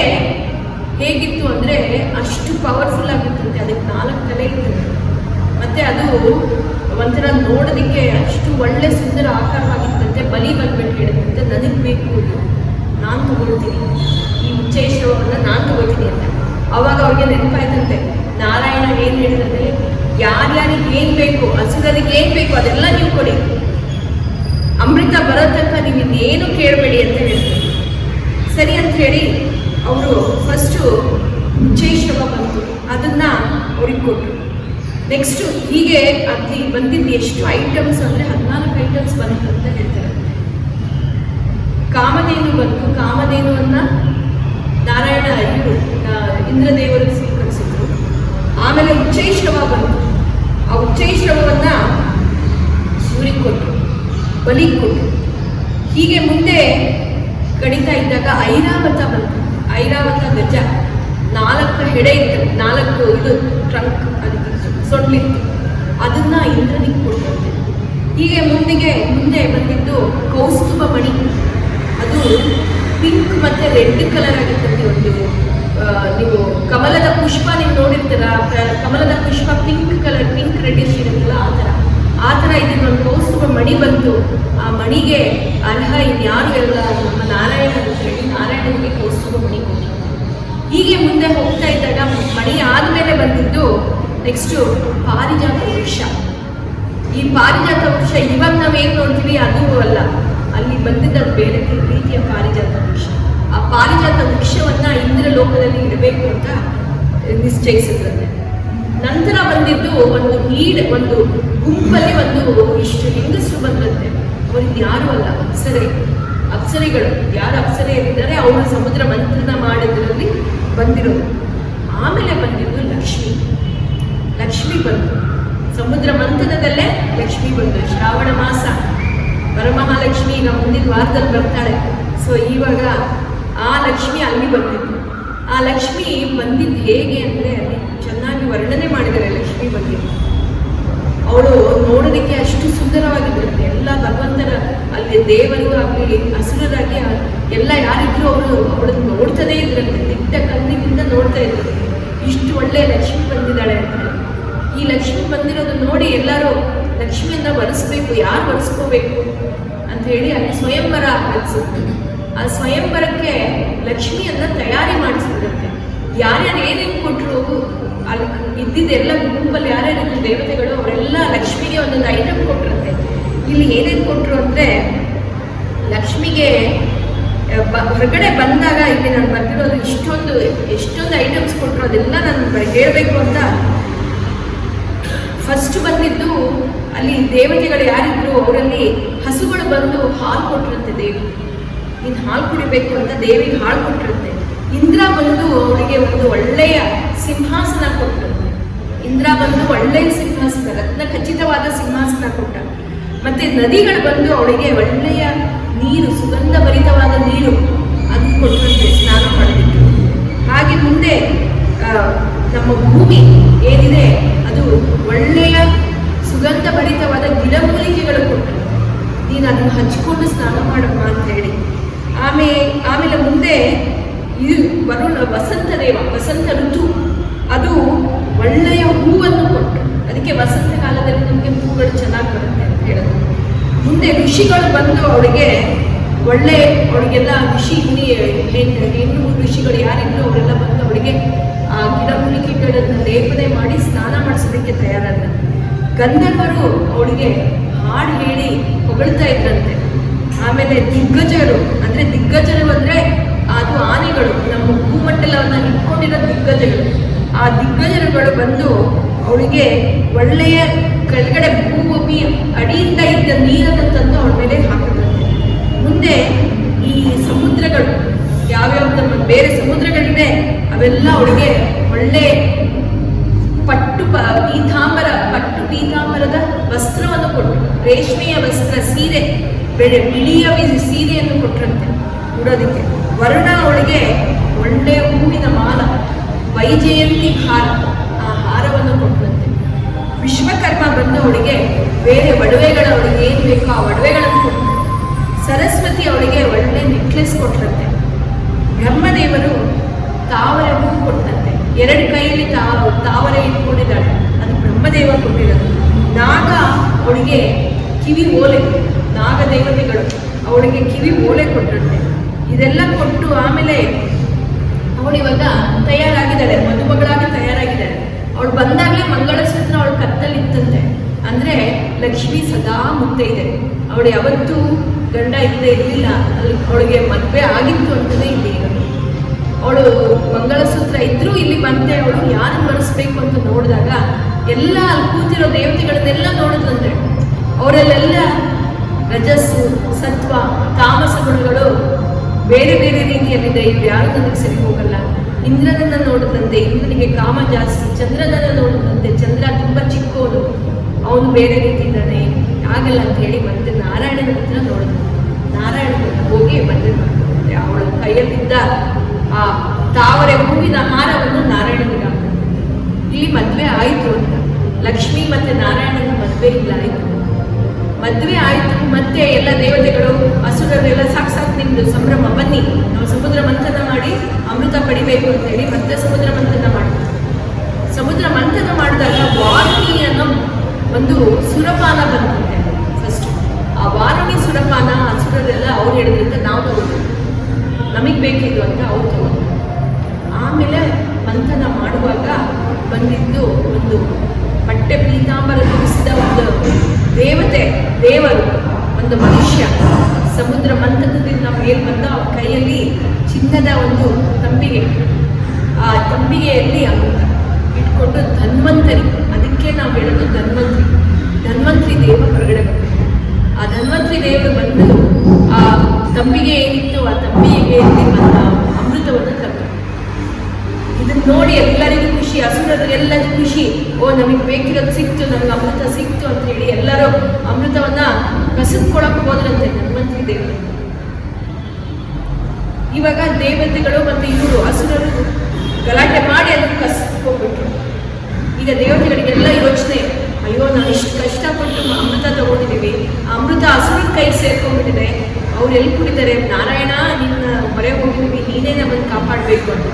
ಹೇಗಿತ್ತು ಅಂದರೆ ಅಷ್ಟು ಪವರ್ಫುಲ್ ಆಗಿತ್ತಂತೆ. ಅದಕ್ಕೆ 4 ತಲೆ ಇತ್ತು. ಮತ್ತು ಅದು ಒಂಥರ ನೋಡೋದಕ್ಕೆ ಅಷ್ಟು ಒಳ್ಳೆ ಸುಂದರ ಆಕಾರವಾಗಿತ್ತಂತೆ. ಬಲಿ ಬಂದ್ಬಿಟ್ಟು ಹೇಳಿದಂತೆ, ನನಗೆ ಬೇಕು, ನಾನು ತಗೊಳ್ತೀನಿ, ಈ ಉಚ್ಚೈಶ್ರವವನ್ನು ನಾನು ತಗೊಳ್ತೀನಿ ಅಂತ. ಅವಾಗ ಅವ್ರಿಗೆ ನೆನಪಾಯ್ತಂತೆ, ನಾರಾಯಣ ಏನು ಹೇಳಿದಂತೆ, ಯಾರ್ಯಾರಿಗೆ ಏನು ಬೇಕು, ಹಸುರರಿಗೆ ಏನು ಬೇಕು ಅದೆಲ್ಲ ನೀವು ಕೊಡಿ, ಅಮೃತ ಬರೋ ತನಕ ನೀವು ಇನ್ನೇನು ಕೇಳಬೇಡಿ ಅಂತ ಹೇಳ್ತಾರೆ. ಸರಿ ಅಂತ ಹೇಳಿ ಅವರು ಫಸ್ಟು ಉಚ್ಚೈಶ್ರವ ಬಂತು, ಅದನ್ನು ಅವ್ರಿಗೆ ಕೊಟ್ಟರು. ನೆಕ್ಸ್ಟು ಹೀಗೆ ಅಲ್ಲಿ ಬಂದಿದ್ದು ಎಷ್ಟು ಐಟಮ್ಸ್ ಅಂದರೆ 14 ಐಟಮ್ಸ್ ಬಂತು ಅಂತ ಹೇಳ್ತಾರೆ. ಕಾಮಧೇನು ಬಂತು. ಕಾಮಧೇನುವನ್ನು ನಾರಾಯಣ ಇವರು ಇಂದ್ರದೇವರು ಸ್ವೀಕರಿಸಿದ್ರು. ಆಮೇಲೆ ಉಚ್ಚೈಶ್ರವ ಬಂತು. ಆ ಉಚ್ಚೈಶ್ರವವನ್ನು ಸೂರ್ಯಕ್ಕೆ ಕೊಟ್ಟರು, ಬಲಿಗೆ ಕೊಟ್ಟರು. ಹೀಗೆ ಮುಂದೆ ಕಡಿತಾ ಇದ್ದಾಗ ಐರಾವತ ಬಂತು. ಐರಾವತ ಗಜ 4 ಹೆಡೆ ಇತ್ತು, 4 ಇದು ಟ್ರಂಕ್, ಅದಕ್ಕೆ ಸೊಡ್ಲಿತ್ತು, ಅದನ್ನ ಇಂದ್ರನಿಗೆ ಕೊಡ್ತಾರೆ. ಹೀಗೆ ಮುಂದೆ ಬಂದಿದ್ದು ಕೌಸ್ತುಭ ಮಣಿ. ಅದು ಪಿಂಕ್ ಮತ್ತು ರೆಡ್ ಕಲರ್ ಆಗಿರ್ತದೆ. ಒಂದು ನೀವು ಕಮಲದ ಪುಷ್ಪ ನೀವು ನೋಡಿರ್ತೀರ, ಕಮಲದ ಪುಷ್ಪ ಪಿಂಕ್ ಕಲರ್, ಪಿಂಕ್ ರೆಡ್ಡಿಶ್ ಇರುತ್ತಲ್ಲ, ಆ ಥರ ಇದನ್ನೊಂದು ಕೌಸ್ತುಭ ಮಣಿ ಬಂತು. ಆ ಮಣಿಗೆ ಅರ್ಹ ಇನ್ಯಾರು ಎಲ್ಲ ನಮ್ಮ ನಾರಾಯಣ ಅಂತ ಹೇಳಿ ನಾರಾಯಣನಿಗೆ ಕೌಸ್ತುಭ ಮಣಿ ಕೊಟ್ಟರು. ಹೀಗೆ ಮುಂದೆ ಹೋಗ್ತಾ ಇದ್ದಾಗ ಮಣಿ ಆದಮೇಲೆ ಬಂದಿದ್ದು ನೆಕ್ಸ್ಟು ಪಾರಿಜಾತ ವೃಕ್ಷ. ಈ ಪಾರಿಜಾತ ವೃಕ್ಷ ಇವಾಗ ನಾವೇನು ನೋಡ್ತೀವಿ ಅದು ಅಲ್ಲ, ಅಲ್ಲಿ ಬಂದಿದ್ದು ಅದು ಬೇರೆ ರೀತಿಯ ಪಾರಿಜಾತ ವೃಕ್ಷ. ಆ ಪಾರಿಜಾತ ವೃಕ್ಷವನ್ನು ಇಂದ್ರ ಲೋಕದಲ್ಲಿ ಇಡಬೇಕು ಅಂತ ನಿಶ್ಚಯಿಸಿದ್ರಂತೆ. ನಂತರ ಬಂದಿದ್ದು ಒಂದು ಗುಂಪಲ್ಲಿ ಇಷ್ಟು ಹೆಂಗಸರು ಬಂದಂತೆ. ಅವ್ರಿಗೆ ಯಾರು ಅಲ್ಲ, ಅಪ್ಸರೆಗಳು. ಯಾರು ಅಪ್ಸರೆಯರಿದ್ದಾರೆ ಅವರು ಸಮುದ್ರ ಮಂಥನ ಮಾಡಿದ್ರಲ್ಲಿ ಬಂದಿರೋದು. ಆಮೇಲೆ ಬಂದಿದ್ದು ಲಕ್ಷ್ಮಿ ಬಂದು ಸಮುದ್ರ ಮಂಥನದಲ್ಲೇ ಲಕ್ಷ್ಮಿ ಬಂದು. ಶ್ರಾವಣ ಮಾಸ ವರಮಹಾಲಕ್ಷ್ಮಿ ಈಗ ಮುಂದಿನ ವಾರದಲ್ಲಿ ಬರ್ತಾಳೆ. ಸೊ ಇವಾಗ ಆ ಲಕ್ಷ್ಮಿ ಅಲ್ಲಿ ಬಂದಿದ್ದು. ಆ ಲಕ್ಷ್ಮಿ ಬಂದಿದ್ದು ಹೇಗೆ ಅಂದರೆ ಅಲ್ಲಿ ಚೆನ್ನಾಗಿ ವರ್ಣನೆ ಮಾಡಿದ್ದಾರೆ. ಲಕ್ಷ್ಮಿ ಬಂದಿದ್ದು ಅವಳು ನೋಡೋದಕ್ಕೆ ಅಷ್ಟು ಸುಂದರವಾಗಿರುತ್ತೆ. ಎಲ್ಲ ಭಗವಂತನ ಅಲ್ಲಿ ದೇವರು ಆಗಲಿ ಹಸುರರಾಗಿ ಎಲ್ಲ ಯಾರಿದ್ರು ಅವಳನ್ನು ನೋಡ್ತದೇ ಇದ್ರಂತೆ, ದಿಟ್ಟ ಕಣ್ಣಿನಿಂದ ನೋಡ್ತಾ ಇದ್ರು. ಇಷ್ಟು ಒಳ್ಳೆ ಲಕ್ಷ್ಮಿ ಬಂದಿದ್ದಾಳೆ ಅಂತ ಹೇಳಿ. ಈ ಲಕ್ಷ್ಮಿ ಬಂದಿರೋದನ್ನ ನೋಡಿ ಎಲ್ಲರೂ ಲಕ್ಷ್ಮಿಯನ್ನ ವರಿಸ್ಬೇಕು, ಯಾರು ವರಿಸ್ಕೋಬೇಕು ಅಂತ ಹೇಳಿ ಅಲ್ಲಿ ಸ್ವಯಂವರ ನಡೆಸಿದ್ರು. ಆ ಸ್ವಯಂವರಕ್ಕೆ ಲಕ್ಷ್ಮಿಯನ್ನ ತಯಾರಿ ಮಾಡಿಸಿದ್ರಂತೆ. ಯಾರ್ಯಾರು ಏನೇನು ಕೊಟ್ಟರು ಅಲ್ಲಿ ಇದ್ದಿದ್ದೆಲ್ಲ ಗುಂಪಲ್ಲಿ ಯಾರ್ಯಾರಿದ್ರು ದೇವತೆಗಳು ಅವರೆಲ್ಲ ಲಕ್ಷ್ಮಿಗೆ ಒಂದೊಂದು ಐಟಮ್ ಕೊಟ್ಟರಂತೆ. ಇಲ್ಲಿ ಏನೇನು ಕೊಟ್ಟರು ಅಂದರೆ ಲಕ್ಷ್ಮಿಗೆ ಹೊರಗಡೆ ಬಂದಾಗ ಇಲ್ಲಿ ನಾನು ಬರ್ತಿರೋದು ಎಷ್ಟೊಂದು ಐಟಮ್ಸ್ ಕೊಟ್ಟರು, ಅದೆಲ್ಲ ನಾನು ಹೇಳಬೇಕು ಅಂತ. ಫಸ್ಟ್ ಬಂದಿದ್ದು ಅಲ್ಲಿ ದೇವತೆಗಳು ಯಾರಿದ್ರು ಅವರಲ್ಲಿ ಹಸುಗಳು ಬಂದು ಹಾಲು ಕೊಟ್ಟಿರುತ್ತೆ. ದೇವಿ ಇನ್ನು ಹಾಲು ಕುಡಿಬೇಕು ಅಂತ ದೇವಿಗೆ ಹಾಲು ಕೊಟ್ಟಿರುತ್ತೆ. ಇಂದ್ರ ಬಂದು ಅವರಿಗೆ ಒಂದು ಒಳ್ಳೆಯ ಸಿಂಹಾಸನ ಕೊಟ್ಟರು. ಇಂದ್ರ ಬಂದು ಒಳ್ಳೆಯ ಸಿಂಹಾಸನ, ರತ್ನ ಖಚಿತವಾದ ಸಿಂಹಾಸನ ಕೊಟ್ಟ. ಮತ್ತೆ ನದಿಗಳು ಬಂದು ಅವಳಿಗೆ ಒಳ್ಳೆಯ ನೀರು, ಸುಗಂಧ ಭರಿತವಾದ ನೀರು ಅದು ಕೊಟ್ಟರಂತೆ ಸ್ನಾನ ಮಾಡಲಿಕ್ಕೆ. ಹಾಗೆ ಮುಂದೆ ನಮ್ಮ ಭೂಮಿ ಏನಿದೆ ಅದು ಒಳ್ಳೆಯ ಸುಗಂಧ ಭರಿತವಾದ ಗಿಡಮೂಲಿಕೆಗಳು ಕೊಟ್ಟರು. ನೀನು ಅದನ್ನು ಹಚ್ಕೊಂಡು ಸ್ನಾನ ಮಾಡಮ್ಮ ಅಂತ ಹೇಳಿ. ಆಮೇಲೆ ಮುಂದೆ ಇದು ವಸಂತ ಋತು, ಅದು ಒಳ್ಳೆಯ ಹೂವನ್ನು ಕೊಟ್ಟರು. ಅದಕ್ಕೆ ವಸಂತ ಕಾಲದಲ್ಲಿ ನಮಗೆ ಹೂಗಳು ಚೆನ್ನಾಗಿ ಬರುತ್ತೆ ಅಂತ ಹೇಳೋದು. ಮುಂದೆ ಋಷಿಗಳು ಬಂದು ಅವಳಿಗೆಲ್ಲ ಹೆಣ್ಣು ಋಷಿಗಳು ಯಾರಿದ್ರು ಅವರೆಲ್ಲ ಬಂದು ಅವಳಿಗೆ ಆ ಗಿಡಮೂಲಿಕೆಗಳನ್ನು ಲೇಪನೆ ಮಾಡಿ ಸ್ನಾನ ಮಾಡಿಸೋದಕ್ಕೆ ತಯಾರಾದ್ರು. ಗಂಧರ್ವರು ಅವಳಿಗೆ ಹಾಡು ಹೇಳಿ ಹೊಗಳ್ತಾ ಇದ್ರಂತೆ. ಆಮೇಲೆ ದಿಗ್ಗಜರು ಅಂದರೆ ಅದು ಆನೆಗಳು, ನಮ್ಮ ಭೂಮಂಡಲವನ್ನು ಇಟ್ಕೊಂಡಿರೋ ದಿಗ್ಗಜಗಳು. ಆ ದಿಗ್ಗಜರುಗಳು ಬಂದು ಅವಳಿಗೆ ಒಳ್ಳೆಯ ಕೆಳಗಡೆ ಭೂಮಿ ಅಡಿಯಿಂದ ಇದ್ದ ನೀರನ್ನು ತಂದು ಅವಳ ಮೇಲೆ ಹಾಕಿದ್ರಂತೆ. ಮುಂದೆ ಈ ಸಮುದ್ರಗಳು ಯಾವ್ಯಾವ ನಮ್ಮ ಬೇರೆ ಸಮುದ್ರಗಳಿದೆ ಅವೆಲ್ಲ ಅವಳಿಗೆ ಒಳ್ಳೆ ಪಟ್ಟು ಪೀತಾಂಬರದ ವಸ್ತ್ರವನ್ನು ಕೊಟ್ಟರು. ರೇಷ್ಮೆಯ ವಸ್ತ್ರ, ಸೀರೆ, ಬಿಳಿಯ ಸೀರೆಯನ್ನು ಕೊಟ್ಟರಂತೆ ಉಡೋದಕ್ಕೆ. ವರುಣ ಅವಳಿಗೆ ಒಳ್ಳೆಯ ಹೂವಿನ ಮಾಲ, ವೈಜಯಂತಿ ಹಾರ, ಆ ಹಾರವನ್ನು ಕೊಟ್ಟರಂತೆ. ವಿಶ್ವಕರ್ಮ ಬಂದು ಅವಳಿಗೆ ಬೇರೆ ಒಡವೆಗಳು, ಅವಳಿಗೆ ಏನು ಬೇಕೋ ಆ ಒಡವೆಗಳನ್ನು ಕೊಟ್ಟರು. ಸರಸ್ವತಿ ಅವಳಿಗೆ ಒಳ್ಳೆ ನೆಕ್ಲೆಸ್ ಕೊಟ್ಟರಂತೆ. ಬ್ರಹ್ಮದೇವರು ತಾವರೆ ಹೂ ಕೊಟ್ಟಂತೆ. 2 ಕೈಯಲ್ಲಿ ತಾವರೆ ಇಟ್ಕೊಂಡಿದ್ದಾಳೆ, ಅದು ಬ್ರಹ್ಮದೇವ ಕೊಟ್ಟಿರೋದು. ನಾಗ ಅವಳಿಗೆ ಕಿವಿ ಓಲೆ, ನಾಗ ದೇವತೆಗಳು ಅವಳಿಗೆ ಕಿವಿ ಓಲೆ ಕೊಟ್ಟರಂತೆ. ಇದೆಲ್ಲ ಕೊಟ್ಟು ಆಮೇಲೆ ಅವಳಿವಾಗ ತಯಾರಾಗಿದ್ದಾಳೆ, ಮದುಮಗಳಾಗಿ ತಯಾರಾಗಿದ್ದಾಳೆ. ಅವಳು ಬಂದಾಗಲೇ ಮಂಗಳಸೂತ್ರ ಅವಳ ಕತ್ತಲ್ಲಿ ಇತ್ತಂತೆ. ಅಂದರೆ ಲಕ್ಷ್ಮಿ ಸದಾ ಮುತ್ತೈದೆ. ಅವಳು ಯಾವತ್ತೂ ಗಂಡ ಇಲ್ಲದೆ ಇರಲಿಲ್ಲ, ಅವಳಿಗೆ ಮದುವೆ ಆಗಿತ್ತು ಅಂತಲೇ ಇಲ್ಲಿ ಇರೋದು. ಅವಳು ಮಂಗಳಸೂತ್ರ ಇದ್ರೂ ಇಲ್ಲಿ ಬಂದೆ. ಅವಳು ಯಾರನ್ನು ಬರೆಸ್ಬೇಕು ಅಂತ ನೋಡಿದಾಗ ಎಲ್ಲ ಅಲ್ಲಿ ಕೂತಿರೋ ದೇವತೆಗಳನ್ನೆಲ್ಲ ನೋಡಿದ್ರಂತೆ. ಅವರಲ್ಲೆಲ್ಲ ರಜಸ್ಸು, ಸತ್ವ, ತಾಮಸ ಗುಣಗಳು ಬೇರೆ ಬೇರೆ ರೀತಿಯಲ್ಲಿದೆ. ಇವು ಯಾರು ನನಗೆ ಸರಿ ಹೋಗಲ್ಲ. ಇಂದ್ರನನ್ನು ನೋಡಿದಂತೆ ಇಂದ್ರನಿಗೆ ಕಾಮ ಜಾಸ್ತಿ, ಚಂದ್ರನನ್ನು ನೋಡಿದಂತೆ ಚಂದ್ರ ತುಂಬ ಚಿಕ್ಕೋನು, ಅವನು ಬೇರೆ ರೀತಿ ಇದ್ದಾನೆ, ಆಗಲ್ಲ ಅಂತ ಹೇಳಿ ಮತ್ತೆ ನಾರಾಯಣನ ಹತ್ರ ನೋಡಿದ್ರು. ನಾರಾಯಣನ ಹೋಗಿ ಮದುವೆ ಮಾಡ್ಕೊಂಡೆ. ಅವಳ ಕೈಯಲ್ಲಿದ್ದ ಆ ತಾವರೆ ಹೂವಿನ ಹಾರವನ್ನು ನಾರಾಯಣನಿಗೆ ಹಾಕಿದ್ರು. ಇಲ್ಲಿ ಮದುವೆ ಆಯಿತು ಅಂತ. ಲಕ್ಷ್ಮಿ ಮತ್ತೆ ನಾರಾಯಣನ ಮದುವೆ ಇಲ್ಲ ಆಯಿತು. ಮದುವೆ ಆಯಿತು. ಮತ್ತೆ ಎಲ್ಲ ದೇವತೆಗಳು ಅಸುರರೆಲ್ಲ ಸಾಕು ನಿಮ್ದು ಸಂಭ್ರಮ, ಬನ್ನಿ ನಾವು ಸಮುದ್ರ ಮಂಥನ ಮಾಡಿ ಅಮೃತ ಪಡಿಬೇಕು ಅಂತ ಹೇಳಿ ಮತ್ತೆ ಸಮುದ್ರ ಮಂಥನ ಮಾಡಿದ್ರು. ಸಮುದ್ರ ಮಂಥನ ಮಾಡಿದಾಗ ವಾರುಣಿ ಅನ್ನೋ ಒಂದು ಸುರಪಾನ ಬಂದಿದೆ. ಫಸ್ಟ್ ಆ ವಾರುಣಿ ಸುರಪಾನ ಅಸುರರೆಲ್ಲ ಅವ್ರು ಹೇಳಿದ್ರಿಂದ ನಾವು ತಗೋತೀವಿ, ನಮಗೆ ಬೇಕಿದ್ದು ಅಂತ ಅವ್ರು ತಗೊಂಡು. ಆಮೇಲೆ ಮಂಥನ ಮಾಡುವಾಗ ಬಂದಿದ್ದು ಒಂದು ಬಟ್ಟೆ ಪೀತಾಂಬರ ಧರಿಸಿದ ಒಂದು ದೇವರು, ಒಂದು ಮನುಷ್ಯ ಸಮುದ್ರ ಮಂಥನದಿಂದ ಮೇಲೆ ಬಂದ ಅವ್ರ ಕೈಯಲ್ಲಿ ಚಿನ್ನದ ಒಂದು ತಂಬಿಗೆ, ಆ ತಂಬಿಗೆಯಲ್ಲಿ ಅಮೃತ ಇಟ್ಕೊಂಡು ಧನ್ವಂತರಿ, ಅದಕ್ಕೆ ನಾವು ಹೇಳೋದು ಧನ್ವಂತರಿ ದೇವ ಹೊರಗಡೆ ಬಂದಿದೆ. ಆ ಧನ್ವಂತರಿ ದೇವರು ಬಂದು ಆ ತಂಬಿಗೆ ಏನಿತ್ತು ಆ ತಂಬಿಗೆಯಲ್ಲಿ ಬಂದ ಅಮೃತವನ್ನು ತಂದು ಇದನ್ನು ನೋಡಿ ಎಲ್ಲರಿಗೂ ಖುಷಿ, ಅಸುರರಿಗೆಲ್ಲರಿಗೂ ಖುಷಿ. ಓ ನಮಗೆ ಬೇಕಿರೋದು ಸಿಕ್ತು, ನಮ್ಗೆ ಅಮೃತ ಸಿಕ್ತು ಅಂತ ಹೇಳಿ ಎಲ್ಲರೂ ಅಮೃತವನ್ನ ಕಸಿದ್ಕೊಳಕ್ಕೆ ಹೋದ್ರಂತೆ ಧನ್ವಂತರಿ ದೇವರು. ಇವಾಗ ದೇವತೆಗಳು ಮತ್ತೆ ಇವರು ಅಸುರರು ಗಲಾಟೆ ಮಾಡಿ ಅದನ್ನು ಕಸಿದ್ಕೊಂಡ್ಬಿಟ್ರು. ಈಗ ದೇವತೆಗಳಿಗೆಲ್ಲ ಯೋಚನೆ, ಅಯ್ಯೋ ನಾವು ಇಷ್ಟು ಕಷ್ಟಪಟ್ಟು ಅಮೃತ ತಗೊಂಡಿದ್ದೀವಿ, ಆ ಅಮೃತ ಅಸುರರ ಕೈ ಸೇರ್ಕೊಂಡ್ಬಿಟ್ಟಿದೆ, ಅವ್ರು ಎಲ್ಲಿ ಕುಡಿತಾರೆ, ನಾರಾಯಣ ನಿನ್ನ ಮೊರೆ ಹೋಗಿದ್ದೀವಿ, ನೀನೇ ನಮ್ಮನ್ನು ಕಾಪಾಡಬೇಕು ಅಂತ.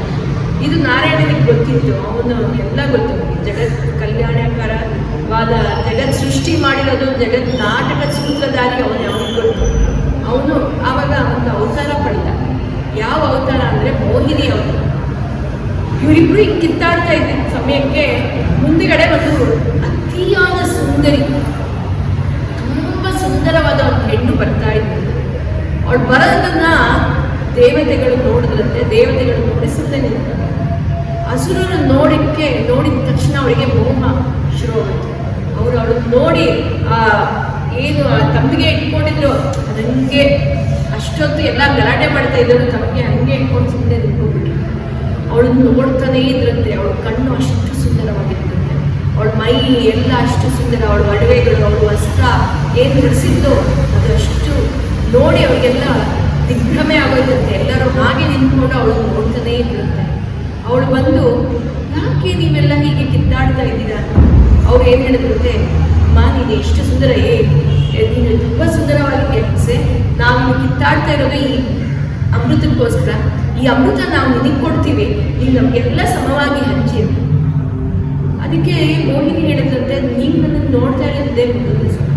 ಇದು ನಾರಾಯಣನಿಗೆ ಗೊತ್ತಿತ್ತು, ಅವನು ಎಲ್ಲ ಗೊತ್ತು. ಜಗತ್ ಕಲ್ಯಾಣಕರವಾದ ಜಗತ್ ಸೃಷ್ಟಿ ಮಾಡಿರೋದು, ಜಗತ್ ನಾಟಕ ಸೂತ್ರಧಾರಿ ಅವನಿಗೆ ಗೊತ್ತು. ಅವನು ಆವಾಗ ಒಂದು ಅವತಾರ ಪಡೆದ. ಯಾವ ಅವತಾರ ಅಂದರೆ ಮೋಹಿನಿ ಅವತಾರ. ಇವರಿಬ್ರು ಹಿಂಗೆ ಕಿತ್ತಾಡ್ತಾ ಇದ್ದ ಸಮಯಕ್ಕೆ ಮುಂದುಗಡೆ ಒಂದು ಅತಿಯಾದ ಸುಂದರಿ, ತುಂಬ ಸುಂದರವಾದ ಒಂದು ಹೆಣ್ಣು ಬರ್ತಾ ಇದ್ದ. ಅವಳು ಬರೋದನ್ನ ದೇವತೆಗಳು ನೋಡಿದ್ರಂತೆ. ದೇವತೆಗಳು ನೋಡಿ ಸುಮ್ಮನೆ ನಿಂತ. ಅಸುರರು ನೋಡಿದ ತಕ್ಷಣ ಅವಳಿಗೆ ಮೋಹ ಶುರುವಾಗುತ್ತೆ. ಅವಳನ್ನು ನೋಡಿ ಏನು ಆ ತಂಬಿಗೆ ಇಟ್ಕೊಂಡಿದ್ರು ಅದಂಗೆ ಅಷ್ಟೊತ್ತು ಎಲ್ಲ ಗಲಾಟೆ ಮಾಡ್ತಾ ಇದ್ದವರು ತಮಗೆ ಹಂಗೆ ಇಟ್ಕೊಂಡು ಸುಮ್ಮನೆ ನಿಂತ್ಕೊಂಡ್ಬಿಟ್ರು. ಅವಳನ್ನು ನೋಡ್ತಾನೇ ಇದ್ರಂತೆ. ಅವಳ ಕಣ್ಣು ಅಷ್ಟು ಸುಂದರವಾಗಿರ್ತಂತೆ, ಅವಳ ಮೈ ಎಲ್ಲ ಅಷ್ಟು ಸುಂದರ, ಅವಳ ಒಡವೆಗಳು, ಅವಳ ವಸ್ತ್ರ ಏನು ಧರಿಸಿದ್ದು ಅದು ಅಷ್ಟು ನೋಡಿ ಅವರಿಗೆಲ್ಲ ದಿಗ್ಭ್ರಮೆ ಆಗೋಯ್ತಂತೆ. ಎಲ್ಲರೂ ಹಾಗೆ ನಿಂತ್ಕೊಂಡು ಅವಳನ್ನು ನೋಡ್ತಾನೇ ಇದ್ರಂತೆ. ಅವಳು ಬಂದು, ಯಾಕೆ ನೀವೆಲ್ಲ ಹೀಗೆ ಕಿತ್ತಾಡ್ತಾ ಇದ್ದೀರಾ? ಅವ್ರು ಏನು ಹೇಳಿದ್ರಂತೆ, ಅಮ್ಮ ನೀನು ಎಷ್ಟು ಸುಂದರ, ನೀನು ತುಂಬ ಸುಂದರವಾಗಿದೆಯಾ ಹಿಂಸೆ, ನಾವು ಕಿತ್ತಾಡ್ತಾ ಇರೋದು ಈ ಅಮೃತಕ್ಕೋಸ್ಕರ. ಈ ಅಮೃತ ನಾವು ನಿನಗೆ ಕೊಡ್ತೀವಿ, ನೀನು ನಮಗೆಲ್ಲ ಸಮವಾಗಿ ಹಂಚಿ ಅಂತ. ಅದಕ್ಕೆ ಮೋಹಿನಿ ಹೇಳಿದ್ರಂತೆ, ನೀವು ನನ್ನನ್ನು ನೋಡ್ತಾ ಇರೋದೇ ಮೊದಲನೇ ಸಲ.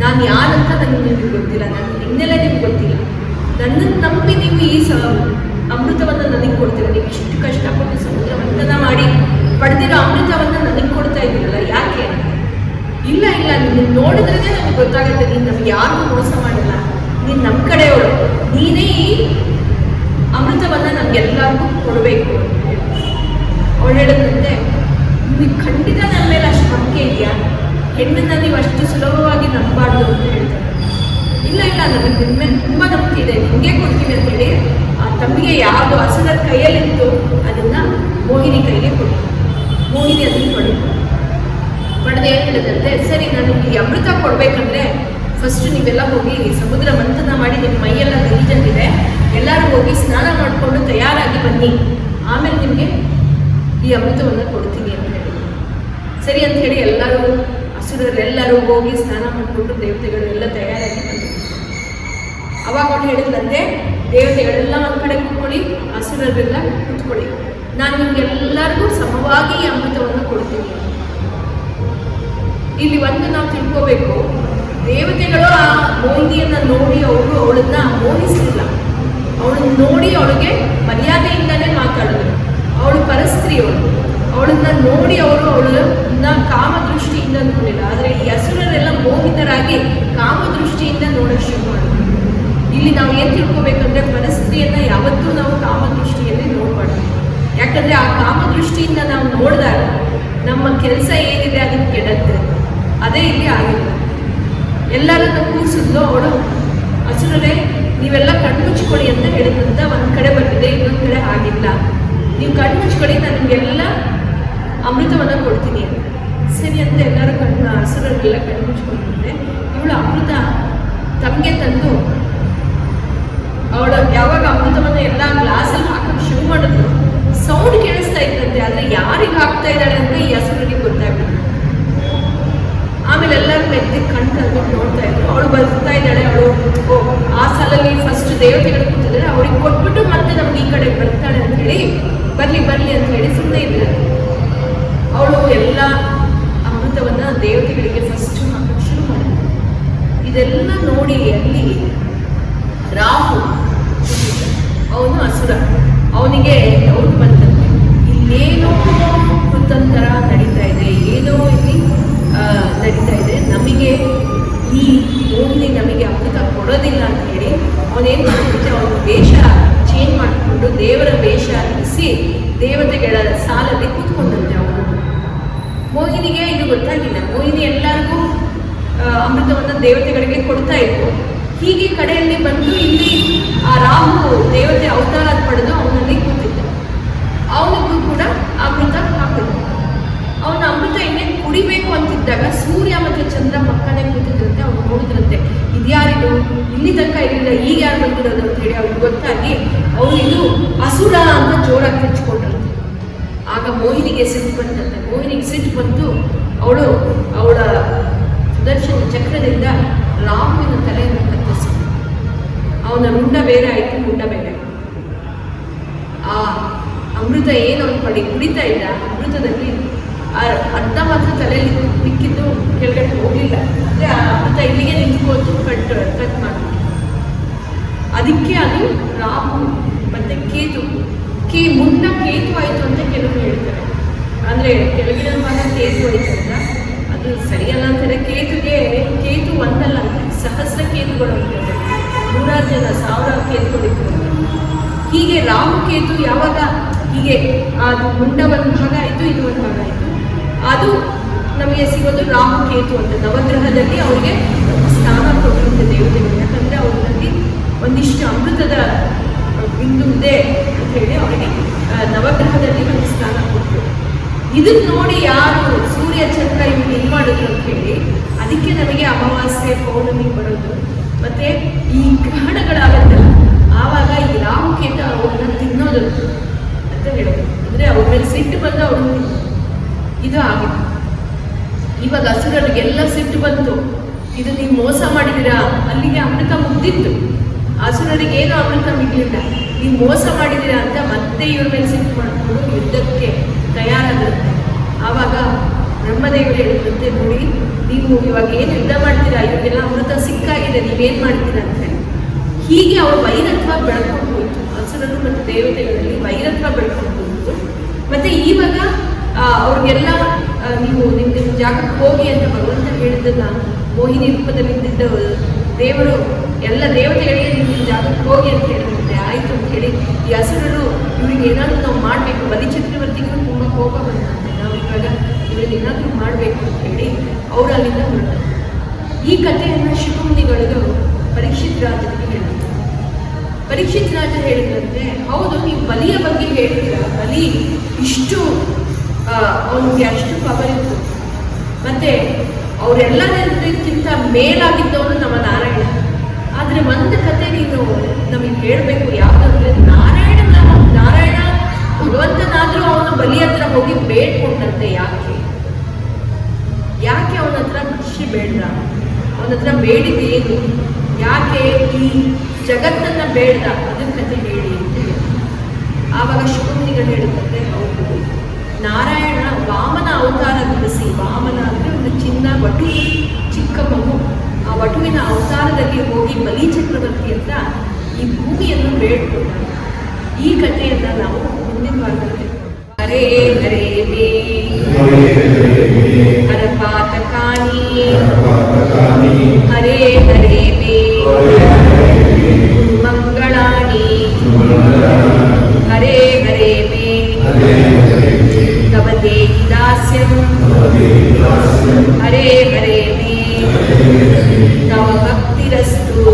ನಾನು ಯಾರಂತ ನಿಮಗೆ ಗೊತ್ತಿಲ್ಲ, ನಾನು ನಿನ್ನೆಲ್ಲ ನಿಮ್ಗೆ ಗೊತ್ತಿಲ್ಲ. ನನ್ನನ್ನು ನಂಬಿ ನೀವು ಈ ಅಮೃತವನ್ನು ನನಗೆ ಕೊಡ್ತೀರ. ನೀವು ಇಷ್ಟು ಕಷ್ಟಪಟ್ಟು ಸಮುದ್ರ ಮಂಥನ ಮಾಡಿ ಪಡೆದಿರೋ ಅಮೃತವನ್ನು ನನಗೆ ಕೊಡ್ತಾ ಇದ್ದೀರಲ್ಲ, ಯಾಕೆ? ಇಲ್ಲ ನಿನ್ನ ನೋಡಿದ್ರೇ ನಮಗೆ ಗೊತ್ತಾಗುತ್ತೆ, ನೀನು ನಮ್ಗೆ ಯಾರಿಗೂ ಮೋಸ ಮಾಡಲ್ಲ, ನೀನು ನಮ್ಮ ಕಡೆಯವಳು, ನೀನೇ ಈ ಅಮೃತವನ್ನು ನಮಗೆಲ್ಲರಿಗೂ ಕೊಡಬೇಕು ಅಂತ ಹೇಳಿ ಅವಳು ಹೇಳಿದಂತೆ. ನಿಮಗೆ ಖಂಡಿತ ನನ್ನ ಮೇಲೆ ಅಷ್ಟು ನಂಬಿಕೆ ಇದೆಯಾ? ಹೆಣ್ಣನ್ನು ನೀವು ಅಷ್ಟು ಸುಲಭವಾಗಿ ನಂಬಬಾರ್ದು ಅಂತ ಹೇಳ್ತಾರೆ. ಇಲ್ಲ ನಮಗೆ ನಿಮ್ಮ ಮೇಲೆ ತುಂಬ ನಂಬಿಕೆ ಇದೆ, ನಿಮಗೆ ಕೊಡ್ತೀವಿ ಅಂತ ಹೇಳಿ ಆ ತಂಬಿಗೆ ಯಾವುದು ಅಸುರರ ಕೈಯಲ್ಲಿತ್ತು ಅದನ್ನು ಮೋಹಿನಿ ಕೈಗೆ ಕೊಟ್ಟು, ಮೋಹಿನಿ ಅದನ್ನು ಪಡೆದು ಏನು ಹೇಳಿದಂತೆ, ಸರಿ ನಾನು ಈ ಅಮೃತ ಕೊಡಬೇಕಂದ್ರೆ ಫಸ್ಟ್ ನೀವೆಲ್ಲ ಹೋಗಿ ಸಮುದ್ರ ಮಂಥನ ಮಾಡಿ ನಿಮ್ಮ ಮೈಯೆಲ್ಲ ಗಲೀಜಾಗಿದೆ, ಎಲ್ಲರೂ ಹೋಗಿ ಸ್ನಾನ ಮಾಡಿಕೊಂಡು ತಯಾರಾಗಿ ಬನ್ನಿ, ಆಮೇಲೆ ನಿಮಗೆ ಈ ಅಮೃತವನ್ನು ಕೊಡ್ತೀನಿ ಅಂತ ಹೇಳಿ. ಸರಿ ಅಂತ ಹೇಳಿ ಎಲ್ಲರೂ ಅಸುರರೆಲ್ಲರೂ ಹೋಗಿ ಸ್ನಾನ ಮಾಡಿಕೊಂಡು ದೇವತೆಗಳು ಎಲ್ಲ ತಯಾರಾಗಿ ಬಂದರು. ಅವಾಗ ಅವನು ಹೇಳಿದಂತೆ, ದೇವತೆಗಳೆಲ್ಲ ಒಂದು ಕಡೆ ಕೂತ್ಕೊಳ್ಳಿ, ಅಸುರರೆಲ್ಲ ಕೂತ್ಕೊಳ್ಳಿ, ನಾನು ನಿಮ್ಗೆಲ್ಲರಿಗೂ ಸಮವಾಗಿ ಈ ಅಮೃತವನ್ನು ಕೊಡ್ತೀನಿ. ಇಲ್ಲಿ ಒಂದು ನಾವು ತಿಳ್ಕೋಬೇಕು, ದೇವತೆಗಳು ಆ ಮೋಹಿನಿಯನ್ನು ನೋಡಿ ಅವಳನ್ನ ಮೋಹಿಸಲಿಲ್ಲ, ಅವಳನ್ನು ನೋಡಿ ಅವಳಿಗೆ ಮರ್ಯಾದೆಯಿಂದಲೇ ಮಾತಾಡಿದ್ರು. ಅವಳು ಪರಸ್ತ್ರೀಯವಳು, ಅವಳನ್ನ ನೋಡಿ ಅವಳನ್ನ ಕಾಮದೃಷ್ಟಿಯಿಂದ ನೋಡಲಿಲ್ಲ. ಆದರೆ ಈ ಅಸುರರೆಲ್ಲ ಮೋಹಿತರಾಗಿ ಕಾಮದೃಷ್ಟಿಯಿಂದ ನೋಡೋಕೆ ಶುರು ಮಾಡಿದ್ರು. ಇಲ್ಲಿ ನಾವು ಏನು ತಿಳ್ಕೊಬೇಕಂದ್ರೆ, ಪರಿಸ್ಥಿತಿಯನ್ನು ಯಾವತ್ತೂ ನಾವು ಕಾಮದೃಷ್ಟಿಯಲ್ಲಿ ನೋಡಬಾರ್ದು. ಯಾಕಂದರೆ ಆ ಕಾಮದೃಷ್ಟಿಯಿಂದ ನಾವು ನೋಡಿದಾಗ ನಮ್ಮ ಕೆಲಸ ಏನಿದೆ ಅದಕ್ಕೆ ಕೆಡುತ್ತೆ. ಅದೇ ಇಲ್ಲಿ ಆಗಿಲ್ಲ. ಎಲ್ಲರನ್ನು ಕೂರಿಸಿದ್ಲು ಅವಳು, ಅಸುರರೇ ನೀವೆಲ್ಲ ಕಣ್ಮುಚ್ಕೊಳ್ಳಿ ಅಂತ ಹೇಳಿದ್ರಂತ ಒಂದ್ ಕಡೆ ಬಂದಿದೆ, ಇನ್ನೊಂದ್ ಕಡೆ ಆಗಿಲ್ಲ. ನೀವು ಕಣ್ಣು ಮುಚ್ಕೊಳ್ಳಿ, ನಾನು ನಿಮ್ಗೆಲ್ಲ ಅಮೃತವನ್ನ ಕೊಡ್ತೀನಿ. ಸರಿ ಅಂತ ಎಲ್ಲರೂ ಹಸುರರೆಲ್ಲ ಕಣ್ಣು ಮುಚ್ಕೊಂಡಿದ್ದೆ. ಇವಳು ಅಮೃತ ತಮಗೆ ತಂದು ಅವಳು ಯಾವಾಗ ಅಮೃತವನ್ನ ಎಲ್ಲ ಗ್ಲಾಸಲ್ಲಿ ಹಾಕಕ್ಕೆ ಶುರು ಮಾಡಿದ್ರು, ಸೌಂಡ್ ಕೇಳಿಸ್ತಾ ಇತ್ತಂತೆ. ಆದ್ರೆ ಯಾರಿಗೆ ಹಾಕ್ತಾ ಇದ್ದಾಳೆ ಅಂತ ಈ ಹಸುರನಿಗೆ ಗೊತ್ತಾಗ್ಬಿಟ್ಟು ಆಮೇಲೆ ಎಲ್ಲರೂ ಮೆತ್ತಿ ಕಣ್ ತಂದ್ಬಿಟ್ಟು ನೋಡ್ತಾ ಇದ್ರು. ಅವಳು ಬರ್ತಾ ಇದ್ದಾಳೆ, ಅವಳು ಆ ಸಾಲಲ್ಲಿ ಫಸ್ಟ್ ದೇವತೆಗಳು ಕೂತಿದ್ದಾರೆ, ಅವ್ರಿಗೆ ಕೊಟ್ಬಿಟ್ಟು ಮತ್ತೆ ನಮ್ಗೆ ಈ ಕಡೆ ಬರ್ತಾಳೆ ಅಂತ ಹೇಳಿ ಬರ್ಲಿ ಅಂತ ಹೇಳಿ ಸುಮ್ಮನೆ ಇದ್ರೆ ಅವಳು ಎಲ್ಲ ಅಮೃತವನ್ನ ದೇವತೆಗಳಿಗೆ ಫಸ್ಟ್ ಹಾಕಕ್ಕೆ ಶುರು ಮಾಡಿದ್ರು. ಇದೆಲ್ಲ ನೋಡಿ ಅಲ್ಲಿ ರಾಹು ಅವನು ಹಸುರ, ಅವನಿಗೆ ಡೌಟ್ ಬಂತಂತೆ, ಇಲ್ಲೇನೋ ಕುತಂತ್ರ ನಡೀತಾ ಇದೆ, ಏನೋ ಇಲ್ಲಿ ನಡೀತಾ ಇದೆ, ನಮಗೆ ಈ ಮೋಹಿನಿ ನಮಗೆ ಅಮೃತ ಕೊಡೋದಿಲ್ಲ ಅಂತ ಹೇಳಿ ಅವನೇನು ಮಾಡ್ತಿದ್ದೆ, ಅವನ ವೇಷ ಚೇಂಜ್ ಮಾಡಿಕೊಂಡು ದೇವರ ವೇಷ ಧರಿಸಿ ದೇವತೆಗಳ ಸಾಲಲ್ಲಿ ಕೂತ್ಕೊಂಡಂತೆ. ಅವನು ಮೋಹಿನಿಗೆ ಇದು ಗೊತ್ತಾಗಿಲ್ಲ. ಮೋಹಿನಿ ಎಲ್ಲರಿಗೂ ಅಮೃತವನ್ನು ದೇವತೆಗಳಿಗೆ ಕೊಡ್ತಾ ಇತ್ತು. ಹೀಗೆ ಕಡೆಯಲ್ಲಿ ಬಂದು ಇಲ್ಲಿ ಆ ರಾಹು ದೇವತೆ ಅವತಾರ ಪಡೆದು ಅವನಲ್ಲಿ ಕೂತಿದ್ದ. ಅವನಿಗೂ ಕೂಡ ಅಮೃತ ಹಾಕಿದ್ರು. ಅವನ ಅಮೃತ ಇನ್ನೇನು ಕುಡಿಬೇಕು ಅಂತಿದ್ದಾಗ ಸೂರ್ಯ ಮತ್ತು ಚಂದ್ರ ಪಕ್ಕನೆ ಕೂತಿದ್ರಂತೆ. ಅವ್ನು ನೋಡಿದ್ರಂತೆ, ಇದ್ಯಾರಿದು, ಇಲ್ಲಿ ತನಕ ಇರಲಿಲ್ಲ, ಈಗ ಯಾರು ಬಂದಿರೋದು ಅಂತ ಹೇಳಿ ಅವ್ರಿಗೆ ಗೊತ್ತಾಗಿ ಅವ್ರು ಇದು ಅಸುರ ಅಂತ ಜೋರಾಗಿ ತೆಚ್ಕೊಂಡ್ರಂತೆ. ಆಗ ಮೋಹಿನಿಗೆ ಸಿಟ್ಟು ಬಂದಂತೆ. ಮೋಹಿನಿಗೆ ಸಿಟ್ಟು ಬಂದು ಅವಳ ಸುದರ್ಶನ ಚಕ್ರದಿಂದ ರಾಹುವಿನ ತಲೆಯನ್ನು ಕತ್ತರಿಸಿ, ಅವನ ರುಂಡ ಬೇರೆ ಆಯಿತು, ಮುಂಡ ಬೇರೆ ಆಯಿತು. ಆ ಅಮೃತ ಏನು ಅವನು ಕುಡಿತಾ ಇದ್ದ, ಅಮೃತದಲ್ಲಿ ಅರ್ಧ ಮಾತ್ರ ತಲೆಯಲ್ಲಿ ಮಿಕ್ಕಿದ್ದು ಕೆಳಗಡೆ ಹೋಗಲಿಲ್ಲ. ಅಂದರೆ ಆ ಅಮೃತ ಇಲ್ಲಿಗೆ ನಿಂತ್ಕೋತು, ಕಟ್ ಮಾಡಿ. ಅದಕ್ಕೆ ಅದು ರಾಹು ಮತ್ತು ಕೇತು ಮುಂಡ ಕೇತು ಆಯಿತು ಅಂತ ಕೆಲವರು ಹೇಳ್ತಾರೆ. ಅಂದರೆ ಕೆಳಗಿನ ಭಾಗ ಕೇತು ಆಯಿತು ಅಂತ, ಅದು ಸರಿಯಲ್ಲ ಅಂತಾರೆ. ಕೇತು ಒಂದಲ್ಲ ಅಂತ, ಸಹಸ್ರ ಕೇತುಗಳು ಅಂತಾರೆ, 100 ಜನ 1000 ಕೇತುಗಳು ಇರ್ತಾರೆ. ಹೀಗೆ ರಾಹು ಕೇತು ಯಾವಾಗ ಹೀಗೆ ಅದು ಮುಂಡ ಒಂದು ಭಾಗ ಆಯಿತು, ಇದು ಒಂದು ಭಾಗ ಆಯಿತು, ಅದು ನಮಗೆ ಸಿಗೋದು ರಾಹು ಕೇತು ಅಂತ. ನವಗ್ರಹದಲ್ಲಿ ಅವರಿಗೆ ಸ್ಥಾನ ಕೊಟ್ಟಿರುತ್ತೆ ದೇವತೆಗಳು. ಯಾಕಂದರೆ ಅವರಲ್ಲಿ ಒಂದಿಷ್ಟು ಅಮೃತದ ಬಿಂದು ಇದೆ ಅಂತ ಹೇಳಿ ಅವರಿಗೆ ನವಗ್ರಹದಲ್ಲಿ ಒಂದು ಸ್ಥಾನ ಕೊಟ್ಟರು. ಇದನ್ನ ನೋಡಿ ಯಾರು ಸೂರ್ಯ ಚಂದ್ರ ಇವ್ರು ಏನು ಮಾಡಿದ್ರು ಅಂತ ಹೇಳಿ, ಅದಕ್ಕೆ ನಮಗೆ ಅಮಾವಾಸ್ಯೆ ಪೌರ್ಣಮಿ ಬರೋದು ಮತ್ತೆ ಈ ಗ್ರಹಣಗಳಾಗತ್ತಲ್ಲ, ಆವಾಗ ಈ ರಾಹುಕೇತ ಅವ್ರನ್ನ ತಿನ್ನೋದು ಅಂತ ಹೇಳೋದು. ಅಂದರೆ ಅವ್ರ ಮೇಲೆ ಸಿಟ್ಟು ಬಂದು ಅವ್ರನ್ನ ಇದು ಆಗಿತ್ತು. ಇವಾಗ ಹಸುರರಿಗೆಲ್ಲ ಸಿಟ್ಟು ಬಂತು, ಇದು ನೀವು ಮೋಸ ಮಾಡಿದ್ದೀರಾ. ಅಲ್ಲಿಗೆ ಅಮೃತ ಮುಗ್ದಿತ್ತು, ಹಸುರರಿಗೆ ಏನು ಅಮೃತ ಮಿಗಲಿಲ್ಲ, ನೀವು ಮೋಸ ಮಾಡಿದ್ದೀರಾ ಅಂತ ಮತ್ತೆ ಇವ್ರ ಮೇಲೆ ಸಿಟ್ಟು ಮಾಡಿಕೊಂಡು ಯುದ್ಧಕ್ಕೆ ತಯಾರಾಗುತ್ತೆ. ಆವಾಗ ಬ್ರಹ್ಮದೇವರು ಹೇಳಿದಂತೆ, ನೋಡಿ ನೀವು ಇವಾಗ ಏನು ಯುದ್ಧ ಮಾಡ್ತೀರಾ, ಇವಾಗೆಲ್ಲ ಅಮೃತ ಸಿಕ್ಕಾಗಿದೆ, ನೀವೇನು ಮಾಡ್ತೀರಾ ಅಂತ ಹೇಳಿ. ಹೀಗೆ ಅವ್ರ ವೈರತ್ವ ಬೆಳ್ಕೊಂಡು ಹೋಯಿತು. ಹಸುರರು ಮತ್ತು ದೇವತೆಗಳಲ್ಲಿ ವೈರತ್ವ ಬೆಳ್ಕೊಂಡು ಹೋಯಿತು. ಮತ್ತು ಇವಾಗ ಅವ್ರಿಗೆಲ್ಲ ನೀವು ನಿಮ್ಮ ಜಾಗಕ್ಕೆ ಹೋಗಿ ಅಂತ ಭಗವಂತ ಹೇಳಿದ್ದನ್ನ ಮೋಹಿನಿ ರೂಪದಲ್ಲಿ ನಿಂತಿದ್ದ ದೇವರು ಎಲ್ಲ ದೇವತೆಗಳಿಗೆ ನಿಮ್ಮ ಜಾಗಕ್ಕೆ ಹೋಗಿ ಅಂತ ಹೇಳಿದಂತೆ. ಆಯಿತು ಅಂತ ಹೇಳಿ ಈ ಹಸುರರು ಇವ್ರಿಗೆ ಏನಾದರೂ ನಾವು ಮಾಡಬೇಕು, ಬಲಿ ಚಕ್ರವರ್ತಿಗೂ ತುಂಬ ಕೋಪ ಬಂದಂತೆ, ನಾವು ಇವಾಗ ಇವ್ರಿಗೆ ಏನಾದರೂ ಮಾಡಬೇಕು ಅಂತ ಹೇಳಿ ಅವರು ಅಲ್ಲಿಂದ ಹೊರಟರು. ಈ ಕಥೆಯನ್ನು ಶುಕಮುನಿಗಳು ಪರೀಕ್ಷಿತ್ ರಾಜನಿಗೆ ಹೇಳಿದ್ರು. ಪರೀಕ್ಷಿತ್ ರಾಜ ಹೇಳಿದಂತೆ, ಹೌದು ನೀವು ಬಲಿಯ ಬಗ್ಗೆ ಹೇಳ್ತೀರಾ, ಬಲಿ ಇಷ್ಟು ಅವನಿಗೆ ಅಷ್ಟು ಪವರ್ ಇತ್ತು, ಮತ್ತೆ ಅವರೆಲ್ಲದಕ್ಕಿಂತ ಮೇಲಾಗಿದ್ದವನು ನಮ್ಮ ನಾರಾಯಣ. ಆದರೆ ಒಂದು ಕತೆ ನೀನು ನಮಗೆ ಹೇಳಬೇಕು, ಯಾವುದಂದ್ರೆ ನಾರಾಯಣ ಭಗವಂತನಾದರೂ ಅವನು ಬಲಿ ಹತ್ರ ಹೋಗಿ ಬೇಡ್ಕೊಂಡಂತೆ. ಯಾಕೆ ಅವನ ಹತ್ರ ಖುಷಿ ಬೇಡ್ದ, ಅವನ ಹತ್ರ ಬೇಡಿದೇನು, ಯಾಕೆ ಈ ಜಗತ್ತನ್ನ ಬೇಡ್ದ, ಅದನ್ನ ಕತೆ ಹೇಳಿ ಅಂತ ಹೇಳಿ. ಆವಾಗ ಶುಕಮುನಿಗಳು ಹೇಳುತ್ತೆ, ಹೌದು ನಾರಾಯಣ ವಾಮನ ಅವತಾರ ಧರಿಸಿ, ವಾಮನ ಅಂದರೆ ಒಂದು ಚಿನ್ನ ವಟು, ಚಿಕ್ಕ ಮಗು, ಆ ವಟುವಿನ ಅವತಾರದಲ್ಲಿ ಹೋಗಿ ಬಲಿ ಚಕ್ರವರ್ತಿ ಅಂತ ಈ ಭೂಮಿಯನ್ನು ಬೇಡ್ಕೊಂಡ. ಈ ಕಥೆಯನ್ನು ನಾವು ಮುಂದಿನ ಭಾಗದಲ್ಲಿ ಹರೇ ಹರೇ ಮೇ ಹರಪಾತಕಾನಿ ಹರೇ ಹರೇ ಮೇ ಮಂಗಳಾನಿ ಹರೇ ಹರೇ ಮೇ ತವ ದೇಹಿ ದಾಸ್ಯಂ ಹರೇ ಹರೇ ಮೇ ತವ ಭಕ್ತಿರಸ್ತು